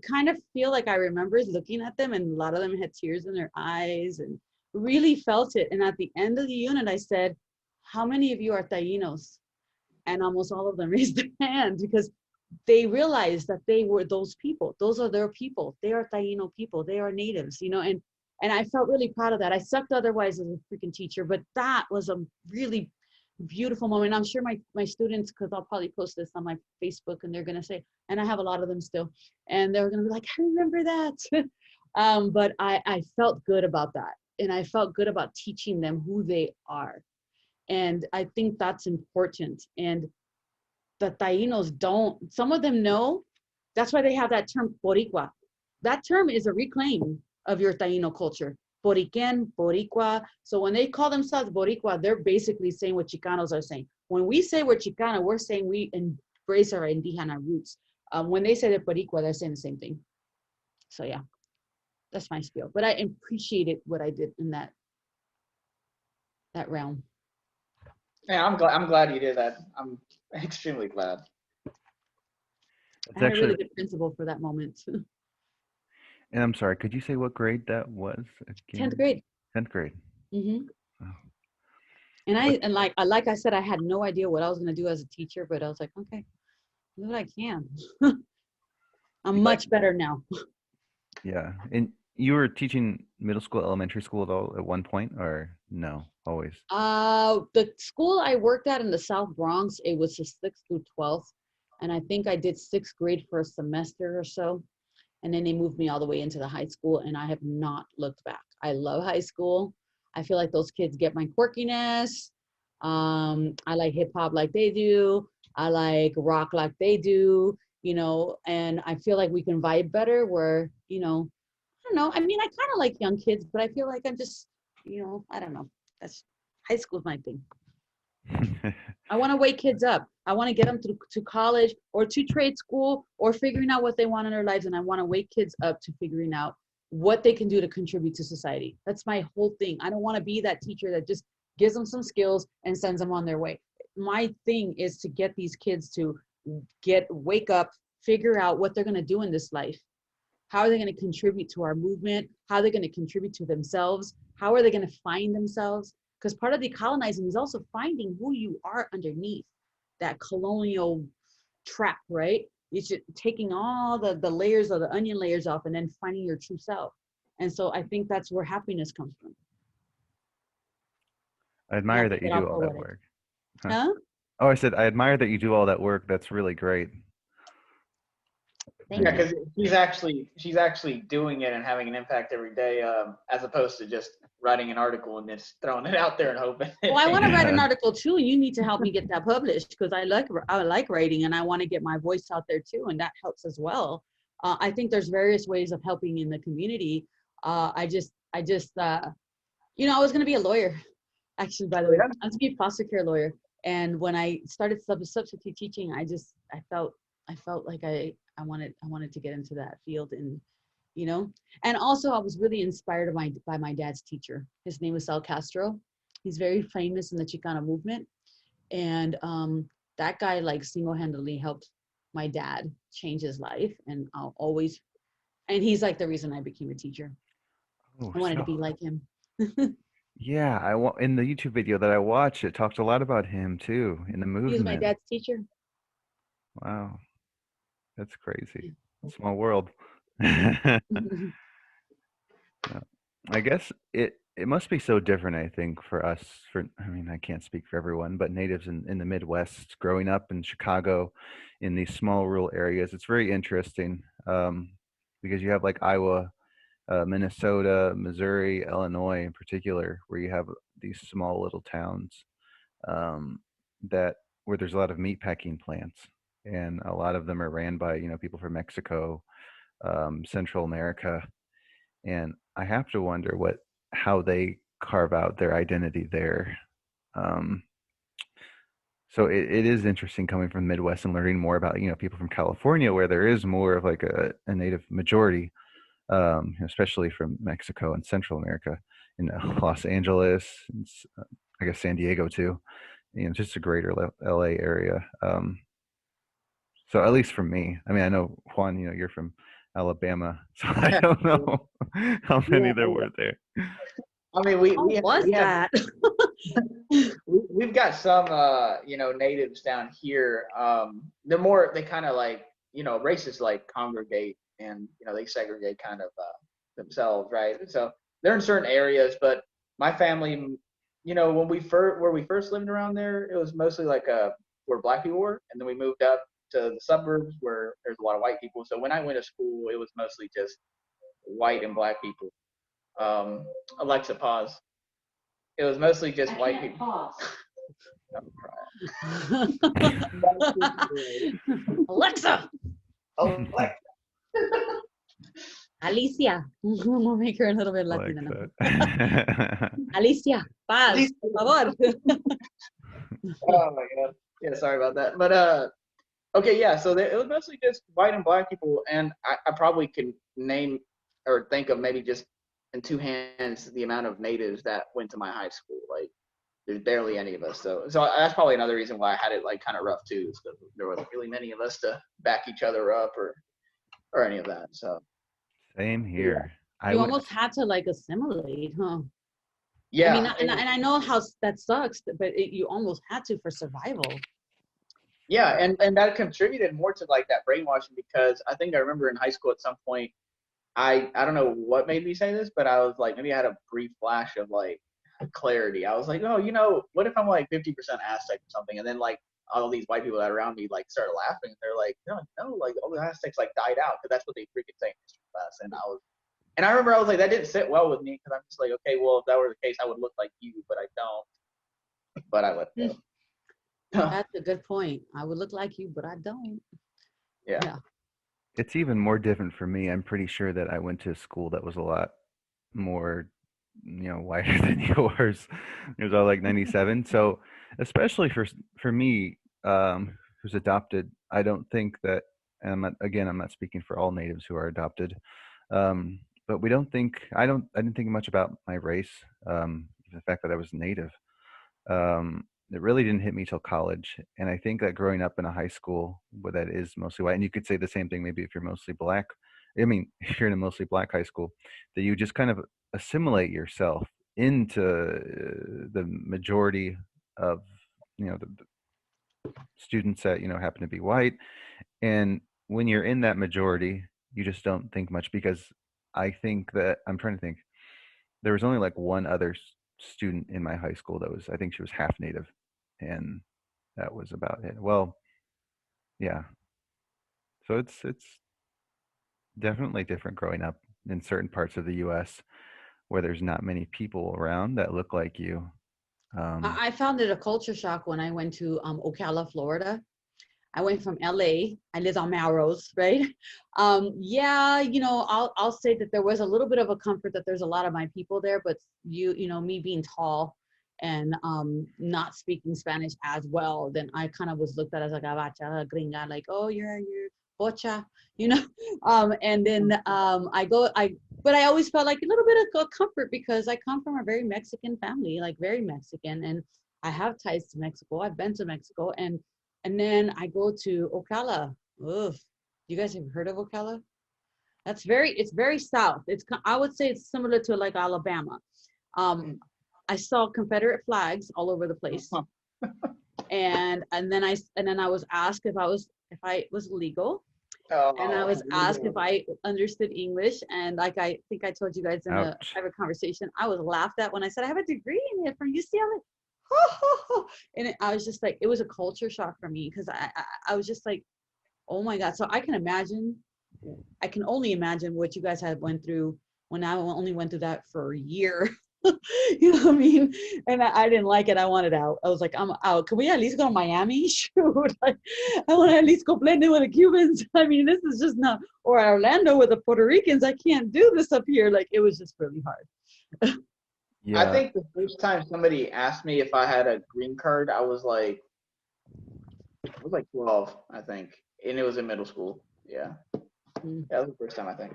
Speaker 2: kind of feel like I remember looking at them, and a lot of them had tears in their eyes and really felt it. And at the end of the unit, I said, how many of you are Tainos? And almost all of them raised their hand, because they realized that they were those people. Those are their people. They are Taino people. They are natives, and I felt really proud of that. I sucked otherwise as a freaking teacher, but that was a really beautiful moment. I'm sure my students, because I'll probably post this on my Facebook, and they're going to say, and I have a lot of them still, and they're going to be like, I remember that. But I felt good about that. And I felt good about teaching them who they are. And I think that's important. And the Tainos don't, some of them know. That's why they have that term Boricua. That term is a reclaim of your Taino culture. Boriquen, Boricua. So when they call themselves Boricua, they're basically saying what Chicanos are saying. When we say we're Chicano, we're saying we embrace our Indígena roots. When they say the Boricua, they're saying the same thing. So yeah, that's my spiel. But I appreciated what I did in that realm.
Speaker 3: Yeah, I'm glad you did that. I'm extremely glad.
Speaker 2: I had a really good principal for that moment.
Speaker 1: And I'm sorry, could you say what grade that was again?
Speaker 2: 10th grade.
Speaker 1: 10th grade.
Speaker 2: Mm-hmm.
Speaker 1: Oh.
Speaker 2: And like I said, I had no idea what I was going to do as a teacher, but I was like, okay, do what I can. I'm much better now.
Speaker 1: Yeah. And you were teaching middle school, elementary school at all at one point, or no, always?
Speaker 2: The school I worked at in the South Bronx, it was the 6th through 12th. And I think I did 6th grade for a semester or so. And then they moved me all the way into the high school, and I have not looked back. I love high school. I feel like those kids get my quirkiness. I like hip hop like they do. I like rock like they do, you know, and I feel like we can vibe better where, you know, I don't know. I mean, I kind of like young kids, but I feel like I'm just, you know, I don't know. That's high school's my thing. I want to wake kids up. I want to get them to college or to trade school or figuring out what they want in their lives. And I want to wake kids up to figuring out what they can do to contribute to society. That's my whole thing. I don't want to be that teacher that just gives them some skills and sends them on their way. My thing is to get these kids to wake up, figure out what they're going to do in this life. How are they going to contribute to our movement? How are they going to contribute to themselves? How are they going to find themselves? Because part of decolonizing is also finding who you are underneath that colonial trap, right? It's just taking all the layers of the onion layers off and then finding your true self. And so I think that's where happiness comes from.
Speaker 1: I admire that you do all that work.
Speaker 2: Huh?
Speaker 1: Oh, I said, I admire that you do all that work. That's really great.
Speaker 2: Thank
Speaker 3: Yeah,
Speaker 2: you.
Speaker 3: because she's actually doing it and having an impact every day, as opposed to just writing an article and just throwing it out there and hoping.
Speaker 2: Well, I want to write an article too. You need to help me get that published because I like writing and I want to get my voice out there too, and that helps as well. I think there's various ways of helping in the community. I just, you know, I was going to be a lawyer, actually. By the way, I was going to be a foster care lawyer. And when I started substitute teaching, I felt like I wanted to get into that field, and you know, and also I was really inspired by my dad's teacher. His name is Sal Castro. He's very famous in the Chicano movement, and that guy like single-handedly helped my dad change his life, and and he's like the reason I became a teacher.
Speaker 1: Oh,
Speaker 2: I wanted to be like him.
Speaker 1: Yeah, in the YouTube video that I watched, it talked a lot about him too in the movement.
Speaker 2: He was my dad's teacher.
Speaker 1: Wow, that's crazy. Small world. I guess it must be so different, I think, for us. I mean, I can't speak for everyone, but natives in the Midwest, growing up in Chicago, in these small rural areas, it's very interesting because you have like Iowa, Minnesota, Missouri, Illinois in particular, where you have these small little towns where there's a lot of meat packing plants, and a lot of them are ran by people from Mexico, Central America, and I have to wonder how they carve out their identity there. So it is interesting coming from the Midwest and learning more about people from California, where there is more of like a native majority, especially from Mexico and Central America, in Los Angeles, and, I guess San Diego too. Just a greater LA area. So at least for me, I mean, I know Juan, you're from Alabama, so I don't know how many there were there.
Speaker 3: I mean, we've got some natives down here. They kind of like races like congregate and they segregate kind of themselves, right? So they're in certain areas, but my family, when we first lived around there, it was mostly like where black people were, and then we moved up to the suburbs where there's a lot of white people. So when I went to school, it was mostly just white and black people. Alexa, pause. It was mostly just white people.
Speaker 2: Pause.
Speaker 3: Alexa.
Speaker 2: Alicia. We'll make her a little bit Latina. Alicia, paz, por favor.
Speaker 3: Oh my god. Yeah, sorry about that. But Okay, yeah. So it was mostly just white and black people, and I probably can name or think of maybe just in two hands the amount of natives that went to my high school. Like there's barely any of us. So that's probably another reason why I had it like kind of rough too, is because there wasn't really many of us to back each other up or any of that. So
Speaker 1: Same
Speaker 3: yeah,
Speaker 1: here. I
Speaker 2: You
Speaker 1: went.
Speaker 2: almost had to like assimilate, huh? I mean,
Speaker 3: yeah,
Speaker 2: and I know how that sucks, but you almost had to for survival.
Speaker 3: yeah, and that contributed more to like that brainwashing because I think I remember in high school at some point I don't know what made me say this, but I was like maybe I had a brief flash of like clarity. I was like, oh, what if I'm like 50% Aztec or something, and then like all these white people that are around me like started laughing. They're like, no, like all the Aztecs like died out because that's what they freaking say in history class. And I remember I was like, that didn't sit well with me because I'm just like, okay, well if that were the case, I would look like you, but I don't. But I let it
Speaker 2: Mm,
Speaker 3: go.
Speaker 2: That's a good point. I would look like you, but I don't.
Speaker 3: Yeah.
Speaker 2: Yeah.
Speaker 1: It's even more different for me. I'm pretty sure that I went to a school that was a lot more, whiter than yours. It was all like 97. So, especially for me, who's adopted, I don't think that. And I'm not speaking for all natives who are adopted, um, but we don't think. I didn't think much about my race. The fact that I was native. It really didn't hit me till college, and I think that growing up in a high school where that is mostly white, and you could say the same thing maybe if you're mostly black. I mean, if you're in a mostly black high school, that you just kind of assimilate yourself into the majority of the students that happen to be white, and when you're in that majority, you just don't think much because I think that I'm trying to think. There was only like one other student in my high school that was, I think she was half native, and that was about it. Well, yeah. So it's definitely different growing up in certain parts of the U.S. where there's not many people around that look like you. Um,
Speaker 2: I found it a culture shock when I went to Ocala, Florida. I went from LA. I lived on Melrose, right? Yeah, I'll say that there was a little bit of a comfort that there's a lot of my people there, but me being tall and not speaking Spanish as well, then I kind of was looked at as like a gabacha, gringa, like, oh, you're bocha, you know. And then but I always felt like a little bit of comfort because I come from a very Mexican family, like very Mexican, and I have ties to Mexico. I've been to Mexico, and then I go to Ocala. Ugh. You guys have heard of Ocala? It's very south. I would say it's similar to like Alabama. Um, I saw Confederate flags all over the place. And then I was asked if I was legal. And I
Speaker 3: Oh,
Speaker 2: was asked if I understood English. And like I think I told you guys in a
Speaker 1: ouch.
Speaker 2: private conversation, I was laughed at when I said I have a degree in it from UCLA. And I was just like, it was a culture shock for me because I was just like, oh my God. So I can only imagine what you guys had went through when I only went through that for a year. You know what I mean? And I didn't like it. I wanted out. I was like, I'm out. Can we at least go to Miami? Shoot. Like, I want to at least go blend in with the Cubans. I mean, this is just not, or Orlando with the Puerto Ricans. I can't do this up here. Like, it was just really hard.
Speaker 3: I
Speaker 1: Yeah,
Speaker 3: think the first time somebody asked me if I had a green card, I was like 12, I think, and it was in middle school. Yeah,
Speaker 2: Mm,
Speaker 3: that was the first time I think.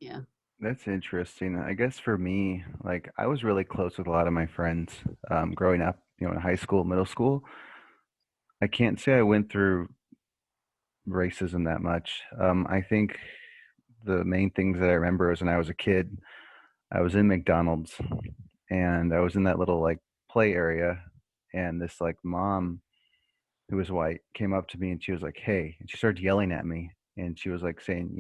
Speaker 2: yeah.
Speaker 1: that's interesting. I guess for me, like I was really close with a lot of my friends growing up, in high school, middle school. I can't say I went through racism that much. I think the main things that I remember is when I was a kid, I was in McDonald's and I was in that little like play area, and this like mom who was white came up to me and she was like, "Hey," and she started yelling at me, and she was like saying,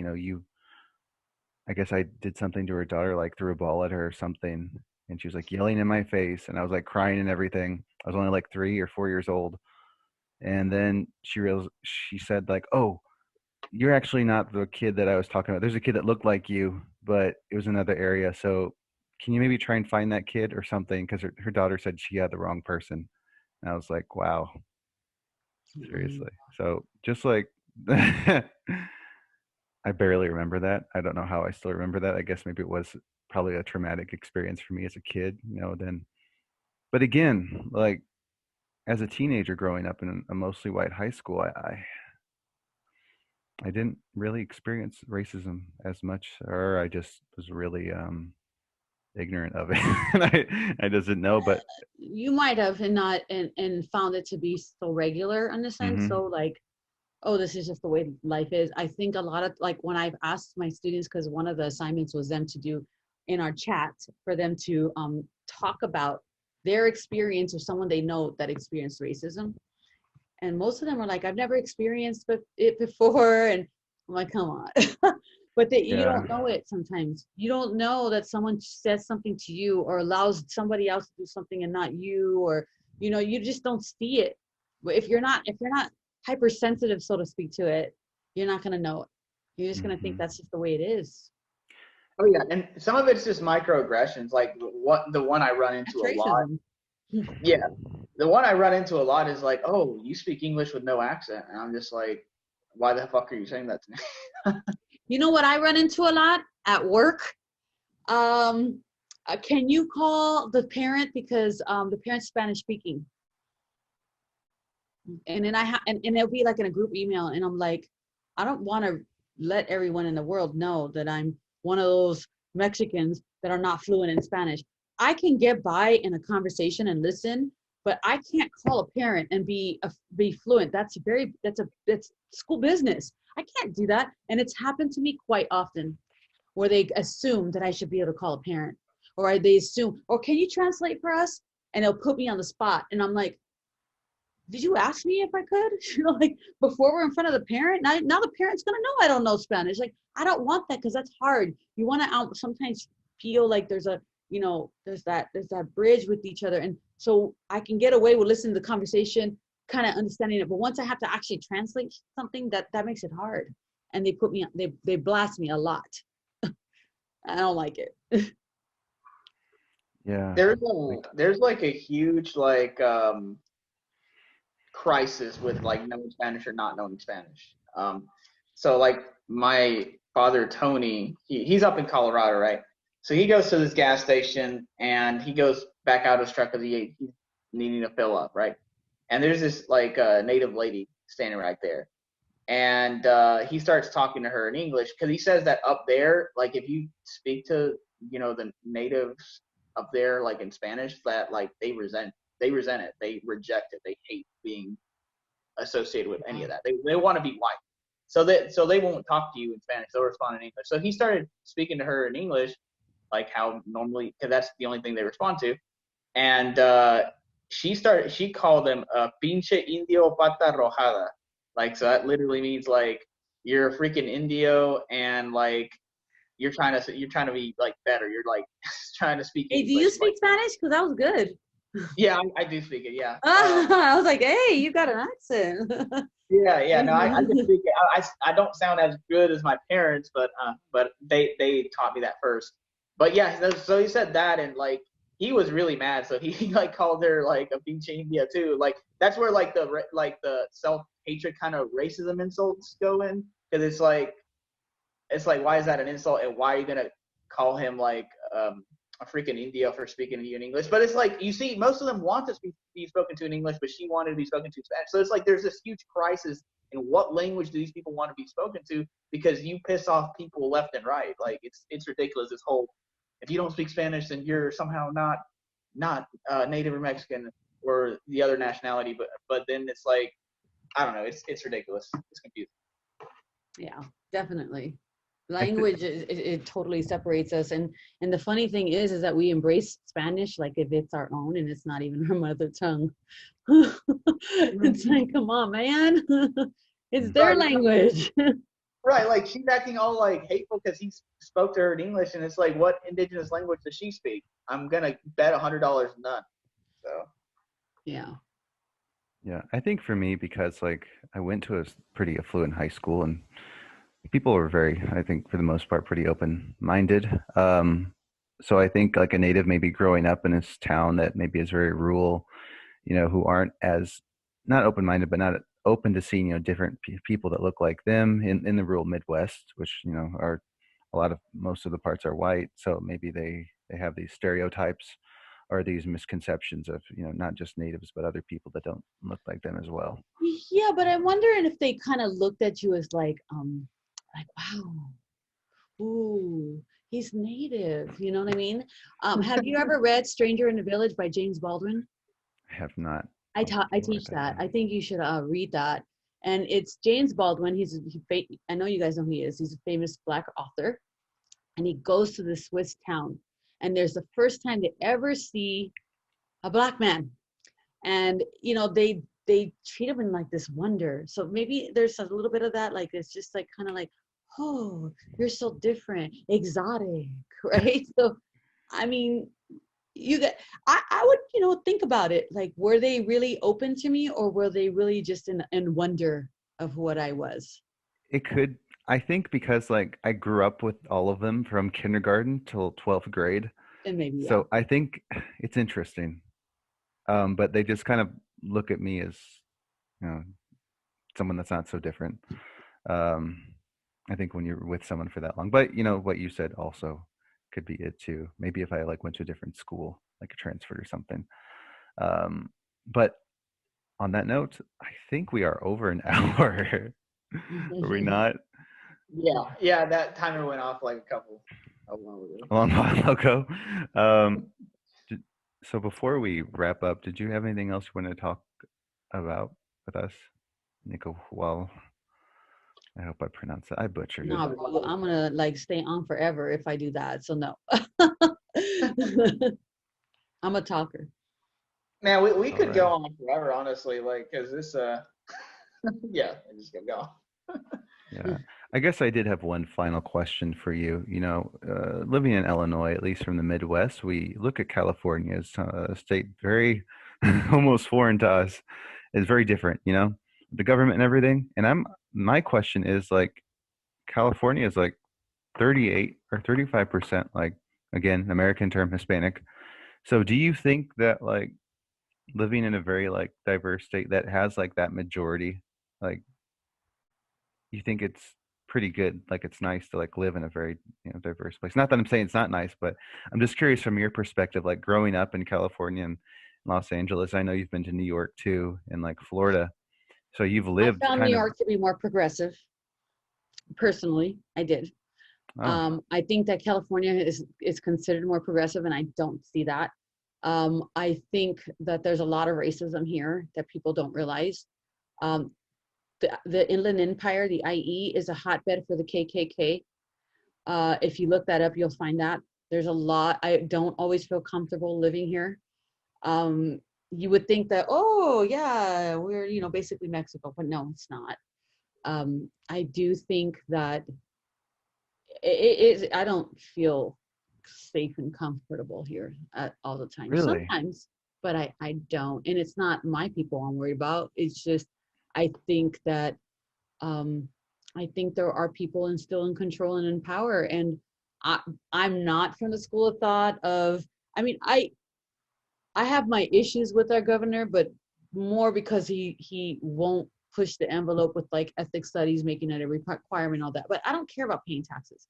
Speaker 1: I guess I did something to her daughter, like threw a ball at her or something, and she was like yelling in my face, and I was like crying and everything. I was only like 3 or 4 years old, and then she said like, "Oh, you're actually not the kid that I was talking about. There's a kid that looked like you, but it was another area. So can you maybe try and find that kid or something?" Because her daughter said she had the wrong person. And I was like, wow,
Speaker 2: Mm.
Speaker 1: seriously. So just like, I barely remember that. I don't know how I still remember that. I guess maybe it was probably a traumatic experience for me as a kid, then. But again, like as a teenager growing up in a mostly white high school, I didn't really experience racism as much, or I just was really ignorant of it, and I doesn't know. But
Speaker 2: You might have and not and found it to be so regular in a sense.
Speaker 1: hmm
Speaker 2: So like, oh, this is just the way life is. I think a lot of like when I've asked my students, because one of the assignments was them to do in our chat for them to talk about their experience or someone they know that experienced racism. And most of them are like, I've never experienced it before. And I'm like, come on. But you
Speaker 1: yeah,
Speaker 2: don't know it sometimes. You don't know that someone says something to you or allows somebody else to do something and not you, or, you just don't see it. But if you're not hypersensitive, so to speak, to it, you're not going to know it. You're just going to think
Speaker 1: hmm
Speaker 2: that's just the way it is.
Speaker 3: Oh yeah, and some of it's just microaggressions. Like the one I run
Speaker 2: That's
Speaker 3: into a lot.
Speaker 2: racism.
Speaker 3: Yeah, the one I run into a lot is like, oh, you speak English with no accent, and I'm just like, why the fuck are you saying that to me?
Speaker 2: You know what I run into a lot at work? Um, can you call the parent because the parent's Spanish speaking? And then and it'll be like in a group email, and I'm like, I don't want to let everyone in the world know that I'm one of those Mexicans that are not fluent in Spanish. I can get by in a conversation and listen, but I can't call a parent and be fluent. That's school business. I can't do that, and it's happened to me quite often where they assume that I should be able to call a parent, or they assume, or can you translate for us? And they'll put me on the spot, and I'm like, did you ask me if I could? Like before we're in front of the parent. Now the parent's gonna know I don't know Spanish. Like I don't want that because that's hard. You want to sometimes feel like there's that bridge with each other, and so I can get away with listening to the conversation, kind of understanding it. But once I have to actually translate something, that makes it hard, and they blast me a lot. I don't like it.
Speaker 1: yeah,
Speaker 3: There's like a huge like crisis with like knowing Spanish or not knowing Spanish. So like my father Tony, he's up in Colorado, right? So he goes to this gas station and he goes back out of his truck because he's needing to fill up, right? And there's this like native lady standing right there, and he starts talking to her in English because he says that up there, like if you speak to the natives up there like in Spanish, that like they resent it, they reject it, they hate being associated with any of that. They want to be white. So they won't talk to you in Spanish. They'll respond in English. So he started speaking to her in English, like how normally, because that's the only thing they respond to. And she called him a pinche indio pata rojada. Like, so that literally means like you're a freaking Indio, and like you're trying to be like better. You're like trying to speak
Speaker 2: Hey, do you
Speaker 3: English. Like,
Speaker 2: speak Spanish? Because that was good.
Speaker 3: yeah, I do speak it. Yeah.
Speaker 2: I was like, hey, you got an accent.
Speaker 3: Yeah. No, I can speak it. I don't sound as good as my parents, but they taught me that first. But yeah, so he said that, and like he was really mad. So he like called her like a pinche India too. Like that's where like the self hatred kind of racism insults go in, because it's like why is that an insult, and why are you gonna call him like a freaking India for speaking to you in English? But it's like, you see, most of them want to be spoken to in English, but she wanted to be spoken to in Spanish. So it's like there's this huge crisis in what language do these people want to be spoken to, because you piss off people left and right. Like it's ridiculous. This whole, if you don't speak Spanish, then you're somehow not Native or Mexican or the other nationality. But then it's like, I don't know. It's ridiculous. It's confusing.
Speaker 2: Yeah, definitely.
Speaker 1: I th-
Speaker 2: Language it totally separates us, and the funny thing is that we embrace Spanish like if it's our own and it's not even our mother tongue. It's like, come on, man. It's their
Speaker 3: Right.
Speaker 2: language.
Speaker 3: Right, like she's acting all like hateful because he spoke to her in English, and it's like, what indigenous language does she speak? I'm gonna bet $100 none. So
Speaker 2: Yeah.
Speaker 1: yeah, I think for me, because like I went to a pretty affluent high school, and people were very, I think for the most part, pretty open-minded. So I think like a native maybe growing up in this town that maybe is very rural, who aren't as not open-minded, but not open to seeing, different people that look like them in the rural Midwest, which, are most of the parts are white. So maybe they have these stereotypes are these misconceptions of, not just natives, but other people that don't look like them as well.
Speaker 2: Yeah, but I'm wondering if they kind of looked at you as like wow, ooh, he's native. You know what I mean? Have you ever read Stranger in the Village by James Baldwin?
Speaker 1: I have not.
Speaker 2: I teach that. I think you should read that. And it's James Baldwin. I know you guys know who he is. He's a famous Black author, and he goes to the Swiss town, and there's the first time they ever see a Black man, and they treat him in like this wonder. So maybe there's a little bit of that. Like it's just like kind of like, oh, you're so different, exotic, right? So, I mean, I would think about it, like were they really open to me, or were they really just in wonder of what I was?
Speaker 1: It could, I think, because like I grew up with all of them from kindergarten till 12th grade.
Speaker 2: And maybe, yeah.
Speaker 1: So I think it's interesting. But they just kind of look at me as, someone that's not so different. I think when you're with someone for that long, but what you said also could be it too. Maybe if I like went to a different school, like a transfer or something. But on that note, I think we are over an hour. Are we not?
Speaker 3: Yeah, that timer went off like a
Speaker 1: long while ago. So before we wrap up, did you have anything else you want to talk about with us, Nico? Well, I hope I pronounced it. I butchered
Speaker 2: No,
Speaker 1: it.
Speaker 2: bro, I'm gonna like stay on forever if I do that. So no. I'm a talker.
Speaker 3: Man, we could go on forever, honestly, like, because this yeah, I just gonna go.
Speaker 1: Yeah, I guess I did have one final question for you. Living in Illinois, at least from the Midwest, we look at California as a state very almost foreign to us. It's very different, the government and everything. And my question is like, California is like 38 or 35%, like, again, American term, Hispanic. So do you think that like living in a very like diverse state that has like that majority, like, you think it's pretty good, like it's nice to like live in a very diverse place? Not that I'm saying it's not nice, but I'm just curious from your perspective, like growing up in California and Los Angeles. I know you've been to New York too, and like Florida, so you've lived
Speaker 2: I found New
Speaker 1: kind of.
Speaker 2: York to be more progressive. Personally, I did. I think that California is considered more progressive, and I don't see that. I think that there's a lot of racism here that people don't realize. The Inland Empire, the IE, is a hotbed for the KKK. If you look that up, you'll find that. There's a lot. I don't always feel comfortable living here. You would think that, oh, yeah, we're, basically Mexico, but no, it's not. I do think that I don't feel safe and comfortable here all the time.
Speaker 1: Really?
Speaker 2: Sometimes, but I don't. And it's not my people I'm worried about. It's just, I think that there are people still in control and in power. And I'm not from the school of thought of, I have my issues with our governor, but more because he won't push the envelope with like ethics studies, making it a requirement, all that. But I don't care about paying taxes.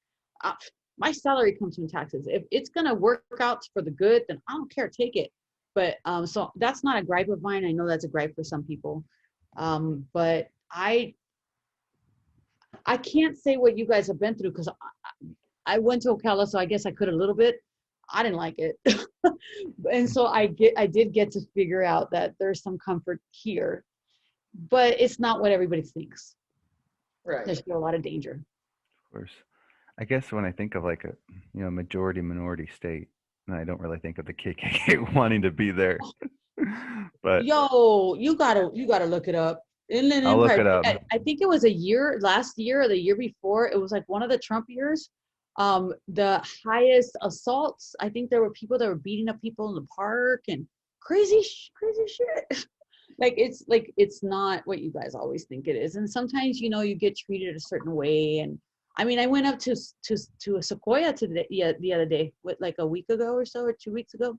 Speaker 2: My salary comes from taxes. If it's gonna work out for the good, then I don't care, take it. But so that's not a gripe of mine. I know that's a gripe for some people. But I can't say what you guys have been through, because I went to Ocala, so I guess I could a little bit. I didn't like it. And so I did get to figure out that there's some comfort here, but it's not what everybody thinks.
Speaker 3: Right.
Speaker 2: There's still a lot of danger.
Speaker 1: Of course. I guess when I think of like a majority minority state, and I don't really think of the KKK wanting to be there. But
Speaker 2: you gotta look it up. Inland
Speaker 1: I'll
Speaker 2: Empire.
Speaker 1: look it up.
Speaker 2: I think it was last year or the year before. It was like one of the Trump years. The highest assaults. I think there were people that were beating up people in the park and crazy shit. It's not what you guys always think it is. And sometimes you get treated a certain way. And I went up to a Sequoia the other day, with like a week ago or so, or 2 weeks ago,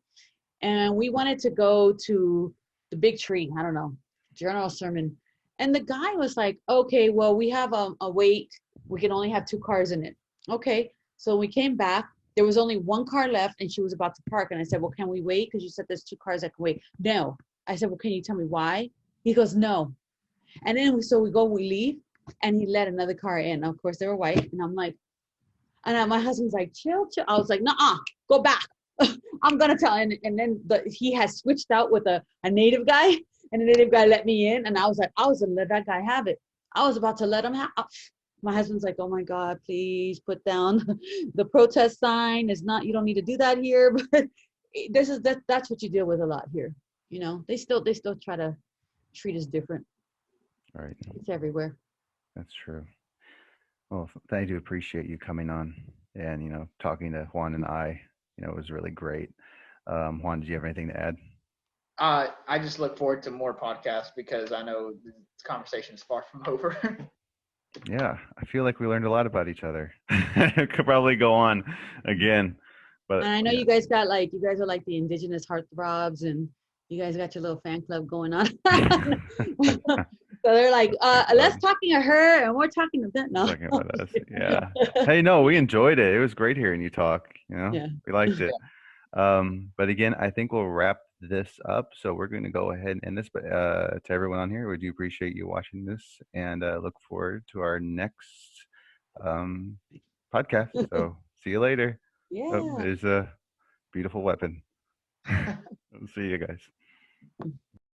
Speaker 2: and we wanted to go to the big tree. I don't know, general sermon. And the guy was like, okay, well, we have a wait. We can only have 2 cars in it. Okay. So we came back, There was only one car left and she was about to park. And I said, well, can we wait? Because you said there's 2 cars that can wait. No. I said, well, can you tell me why? He goes, no. And then we leave, and he let another car in. Of course, they were white. And I'm like, my husband's like, chill, chill. I was like, nah, go back. I'm going to tell. And then he has switched out with a native guy, and the native guy let me in. And I was like, I was going to let that guy have it. I was about to let him have. My husband's like, oh my God, please put down the protest sign. It's not, you don't need to do that here. But that's what you deal with a lot here. You know, they still try to treat us different.
Speaker 1: Right.
Speaker 2: It's everywhere.
Speaker 1: That's true. Well, I do appreciate you coming on and, talking to Juan and I, it was really great. Juan, did you have anything to add?
Speaker 3: I just look forward to more podcasts because I know this conversation is far from over.
Speaker 1: Yeah, I feel like we learned a lot about each other. It could probably go on again, but
Speaker 2: And I know you guys are like the indigenous heartthrobs, and you guys got your little fan club going on. So they're like, less talking to her and more talking to them. No.
Speaker 1: Talking about us. Yeah. Hey, no, we enjoyed it. It was great hearing you talk.
Speaker 2: Yeah.
Speaker 1: We liked it. But again, I think we'll wrap this up. So we're going to go ahead and end this. But to everyone on here, we do appreciate you watching this, and look forward to our next podcast. So see you later.
Speaker 2: Yeah.
Speaker 1: Oh, there's a beautiful weapon. See you guys.